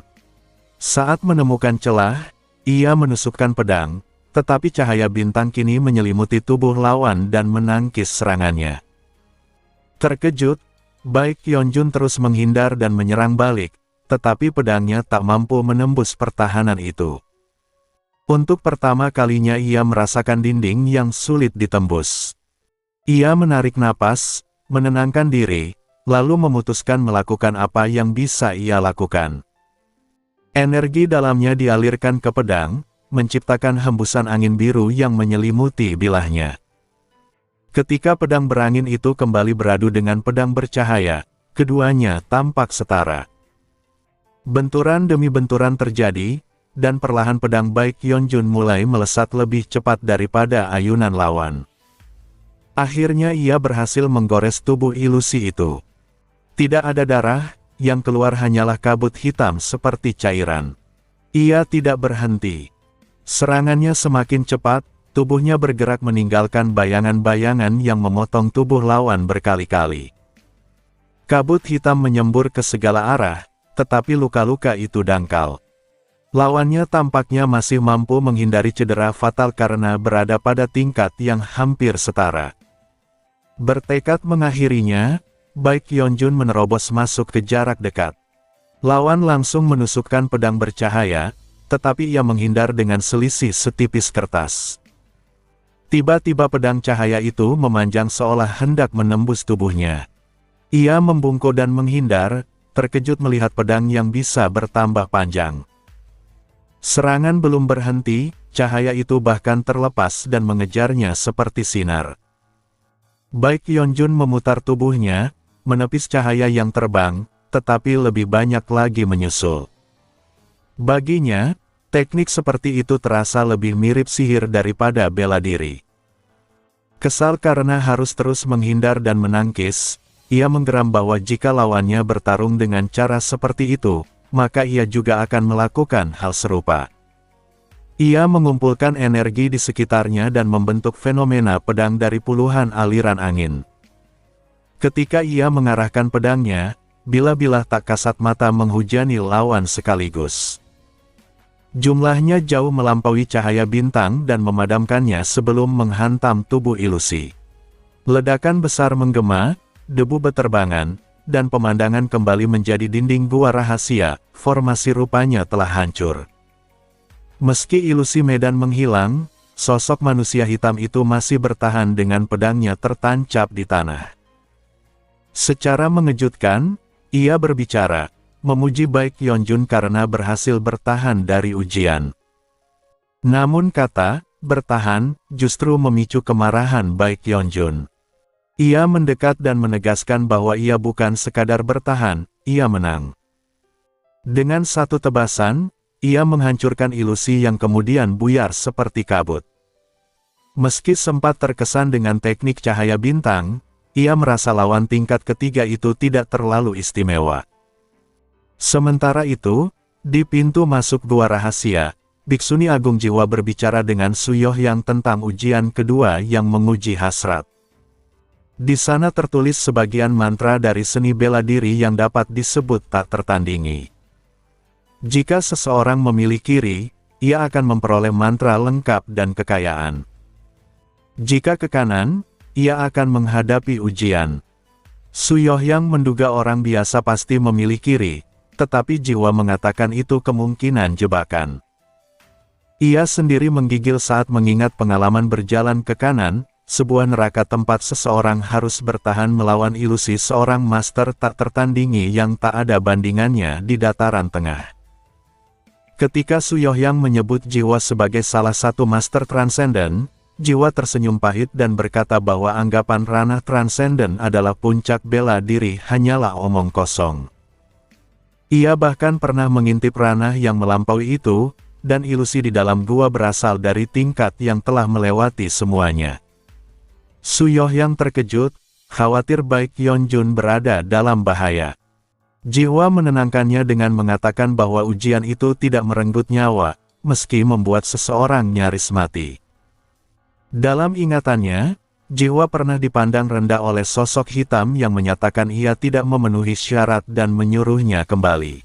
Saat menemukan celah, ia menusukkan pedang, tetapi cahaya bintang kini menyelimuti tubuh lawan dan menangkis serangannya. Terkejut, Baek Yeonjun terus menghindar dan menyerang balik, tetapi pedangnya tak mampu menembus pertahanan itu. Untuk pertama kalinya ia merasakan dinding yang sulit ditembus. Ia menarik napas, menenangkan diri, lalu memutuskan melakukan apa yang bisa ia lakukan. Energi dalamnya dialirkan ke pedang, menciptakan hembusan angin biru yang menyelimuti bilahnya. Ketika pedang berangin itu kembali beradu dengan pedang bercahaya, keduanya tampak setara. Benturan demi benturan terjadi, dan perlahan pedang Baek Yeonjun mulai melesat lebih cepat daripada ayunan lawan. Akhirnya ia berhasil menggores tubuh ilusi itu. Tidak ada darah, yang keluar hanyalah kabut hitam seperti cairan. Ia tidak berhenti. Serangannya semakin cepat, tubuhnya bergerak meninggalkan bayangan-bayangan yang memotong tubuh lawan berkali-kali. Kabut hitam menyembur ke segala arah, tetapi luka-luka itu dangkal. Lawannya tampaknya masih mampu menghindari cedera fatal karena berada pada tingkat yang hampir setara. Bertekad mengakhirinya, Baek Yeonjun menerobos masuk ke jarak dekat. Lawan langsung menusukkan pedang bercahaya, tetapi ia menghindar dengan selisih setipis kertas. Tiba-tiba pedang cahaya itu memanjang seolah hendak menembus tubuhnya. Ia membungkuk dan menghindar, terkejut melihat pedang yang bisa bertambah panjang. Serangan belum berhenti, cahaya itu bahkan terlepas dan mengejarnya seperti sinar. Baek Yeonjun memutar tubuhnya, menepis cahaya yang terbang, tetapi lebih banyak lagi menyusul. Baginya, teknik seperti itu terasa lebih mirip sihir daripada bela diri. Kesal karena harus terus menghindar dan menangkis, ia menggeram bahwa jika lawannya bertarung dengan cara seperti itu, maka ia juga akan melakukan hal serupa. Ia mengumpulkan energi di sekitarnya dan membentuk fenomena pedang dari puluhan aliran angin. Ketika ia mengarahkan pedangnya, bilah-bilah tak kasat mata menghujani lawan sekaligus. Jumlahnya jauh melampaui cahaya bintang dan memadamkannya sebelum menghantam tubuh ilusi. Ledakan besar menggema, debu beterbangan, dan pemandangan kembali menjadi dinding gua rahasia, formasi rupanya telah hancur. Meski ilusi medan menghilang, sosok manusia hitam itu masih bertahan dengan pedangnya tertancap di tanah. Secara mengejutkan, ia berbicara, memuji Baek Yeonjun karena berhasil bertahan dari ujian. Namun kata, bertahan, justru memicu kemarahan Baek Yeonjun. Ia mendekat dan menegaskan bahwa ia bukan sekadar bertahan, ia menang. Dengan satu tebasan, ia menghancurkan ilusi yang kemudian buyar seperti kabut. Meski sempat terkesan dengan teknik cahaya bintang, ia merasa lawan tingkat ketiga itu tidak terlalu istimewa. Sementara itu, di pintu masuk gua rahasia, Biksuni Agung Jiwa berbicara dengan Su Yohyang tentang ujian kedua yang menguji hasrat. Di sana tertulis sebagian mantra dari seni bela diri yang dapat disebut tak tertandingi. Jika seseorang memilih kiri, ia akan memperoleh mantra lengkap dan kekayaan. Jika ke kanan, ia akan menghadapi ujian. Su Yohyang menduga orang biasa pasti memilih kiri, tetapi jiwa mengatakan itu kemungkinan jebakan. Ia sendiri menggigil saat mengingat pengalaman berjalan ke kanan, sebuah neraka tempat seseorang harus bertahan melawan ilusi seorang master tak tertandingi yang tak ada bandingannya di dataran tengah. Ketika Su Yohyang menyebut jiwa sebagai salah satu master transenden, jiwa tersenyum pahit dan berkata bahwa anggapan ranah transenden adalah puncak bela diri hanyalah omong kosong. Ia bahkan pernah mengintip ranah yang melampaui itu, dan ilusi di dalam gua berasal dari tingkat yang telah melewati semuanya. Su Yohyang terkejut, khawatir Baek Yeonjun berada dalam bahaya. Jiwa menenangkannya dengan mengatakan bahwa ujian itu tidak merenggut nyawa, meski membuat seseorang nyaris mati. Dalam ingatannya, jiwa pernah dipandang rendah oleh sosok hitam yang menyatakan ia tidak memenuhi syarat dan menyuruhnya kembali.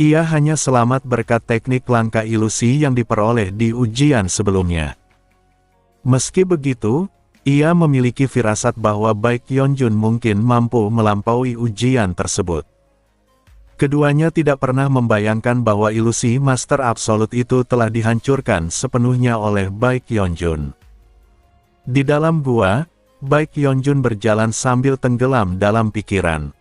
Ia hanya selamat berkat teknik langkah ilusi yang diperoleh di ujian sebelumnya. Meski begitu, ia memiliki firasat bahwa Baek Yeonjun mungkin mampu melampaui ujian tersebut. Keduanya tidak pernah membayangkan bahwa ilusi Master Absolut itu telah dihancurkan sepenuhnya oleh Baek Yeonjun. Di dalam gua, Baek Yeonjun berjalan sambil tenggelam dalam pikiran.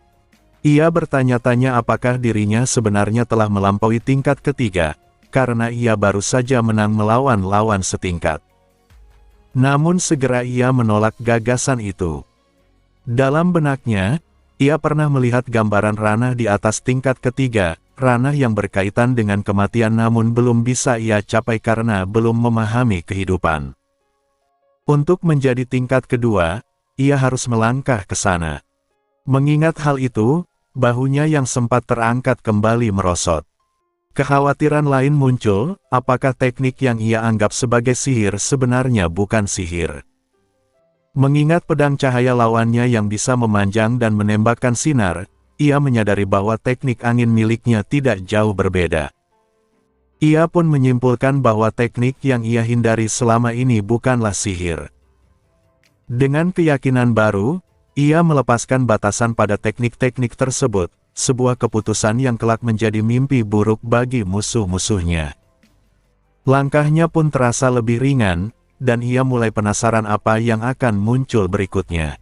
Ia bertanya-tanya apakah dirinya sebenarnya telah melampaui tingkat ketiga, karena ia baru saja menang melawan lawan setingkat. Namun segera ia menolak gagasan itu. Dalam benaknya, ia pernah melihat gambaran ranah di atas tingkat ketiga, ranah yang berkaitan dengan kematian namun belum bisa ia capai karena belum memahami kehidupan. Untuk menjadi tingkat kedua, ia harus melangkah ke sana. Mengingat hal itu, bahunya yang sempat terangkat kembali merosot. Kekhawatiran lain muncul, apakah teknik yang ia anggap sebagai sihir sebenarnya bukan sihir. Mengingat pedang cahaya lawannya yang bisa memanjang dan menembakkan sinar, ia menyadari bahwa teknik angin miliknya tidak jauh berbeda. Ia pun menyimpulkan bahwa teknik yang ia hindari selama ini bukanlah sihir. Dengan keyakinan baru, ia melepaskan batasan pada teknik-teknik tersebut. Sebuah keputusan yang kelak menjadi mimpi buruk bagi musuh-musuhnya. Langkahnya pun terasa lebih ringan, dan ia mulai penasaran apa yang akan muncul berikutnya.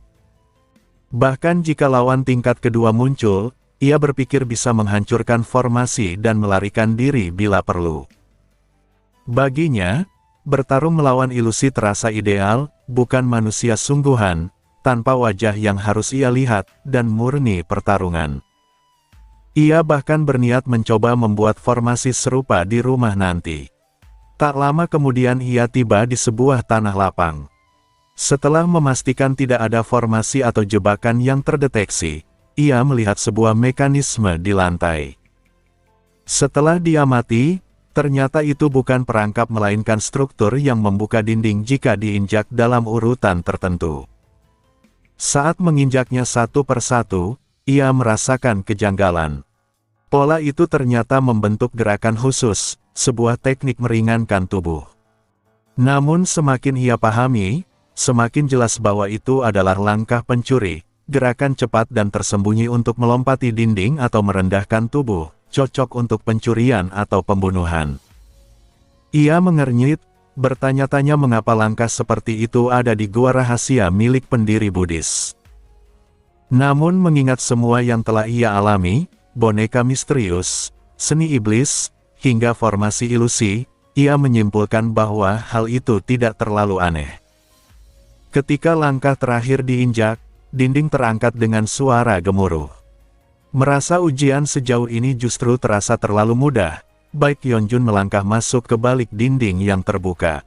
Bahkan jika lawan tingkat kedua muncul, ia berpikir bisa menghancurkan formasi dan melarikan diri bila perlu. Baginya, bertarung melawan ilusi terasa ideal, bukan manusia sungguhan, tanpa wajah yang harus ia lihat, dan murni pertarungan. Ia bahkan berniat mencoba membuat formasi serupa di rumah nanti. Tak lama kemudian ia tiba di sebuah tanah lapang. Setelah memastikan tidak ada formasi atau jebakan yang terdeteksi, ia melihat sebuah mekanisme di lantai. Setelah diamati, ternyata itu bukan perangkap melainkan struktur yang membuka dinding jika diinjak dalam urutan tertentu. Saat menginjaknya satu persatu, ia merasakan kejanggalan. Pola itu ternyata membentuk gerakan khusus, sebuah teknik meringankan tubuh. Namun semakin ia pahami, semakin jelas bahwa itu adalah langkah pencuri, gerakan cepat dan tersembunyi untuk melompati dinding atau merendahkan tubuh, cocok untuk pencurian atau pembunuhan. Ia mengernyit, bertanya-tanya mengapa langkah seperti itu ada di gua rahasia milik pendiri Buddhis. Namun mengingat semua yang telah ia alami, boneka misterius, seni iblis, hingga formasi ilusi, ia menyimpulkan bahwa hal itu tidak terlalu aneh. Ketika langkah terakhir diinjak, dinding terangkat dengan suara gemuruh. Merasa ujian sejauh ini justru terasa terlalu mudah, Baek Yeonjun melangkah masuk ke balik dinding yang terbuka.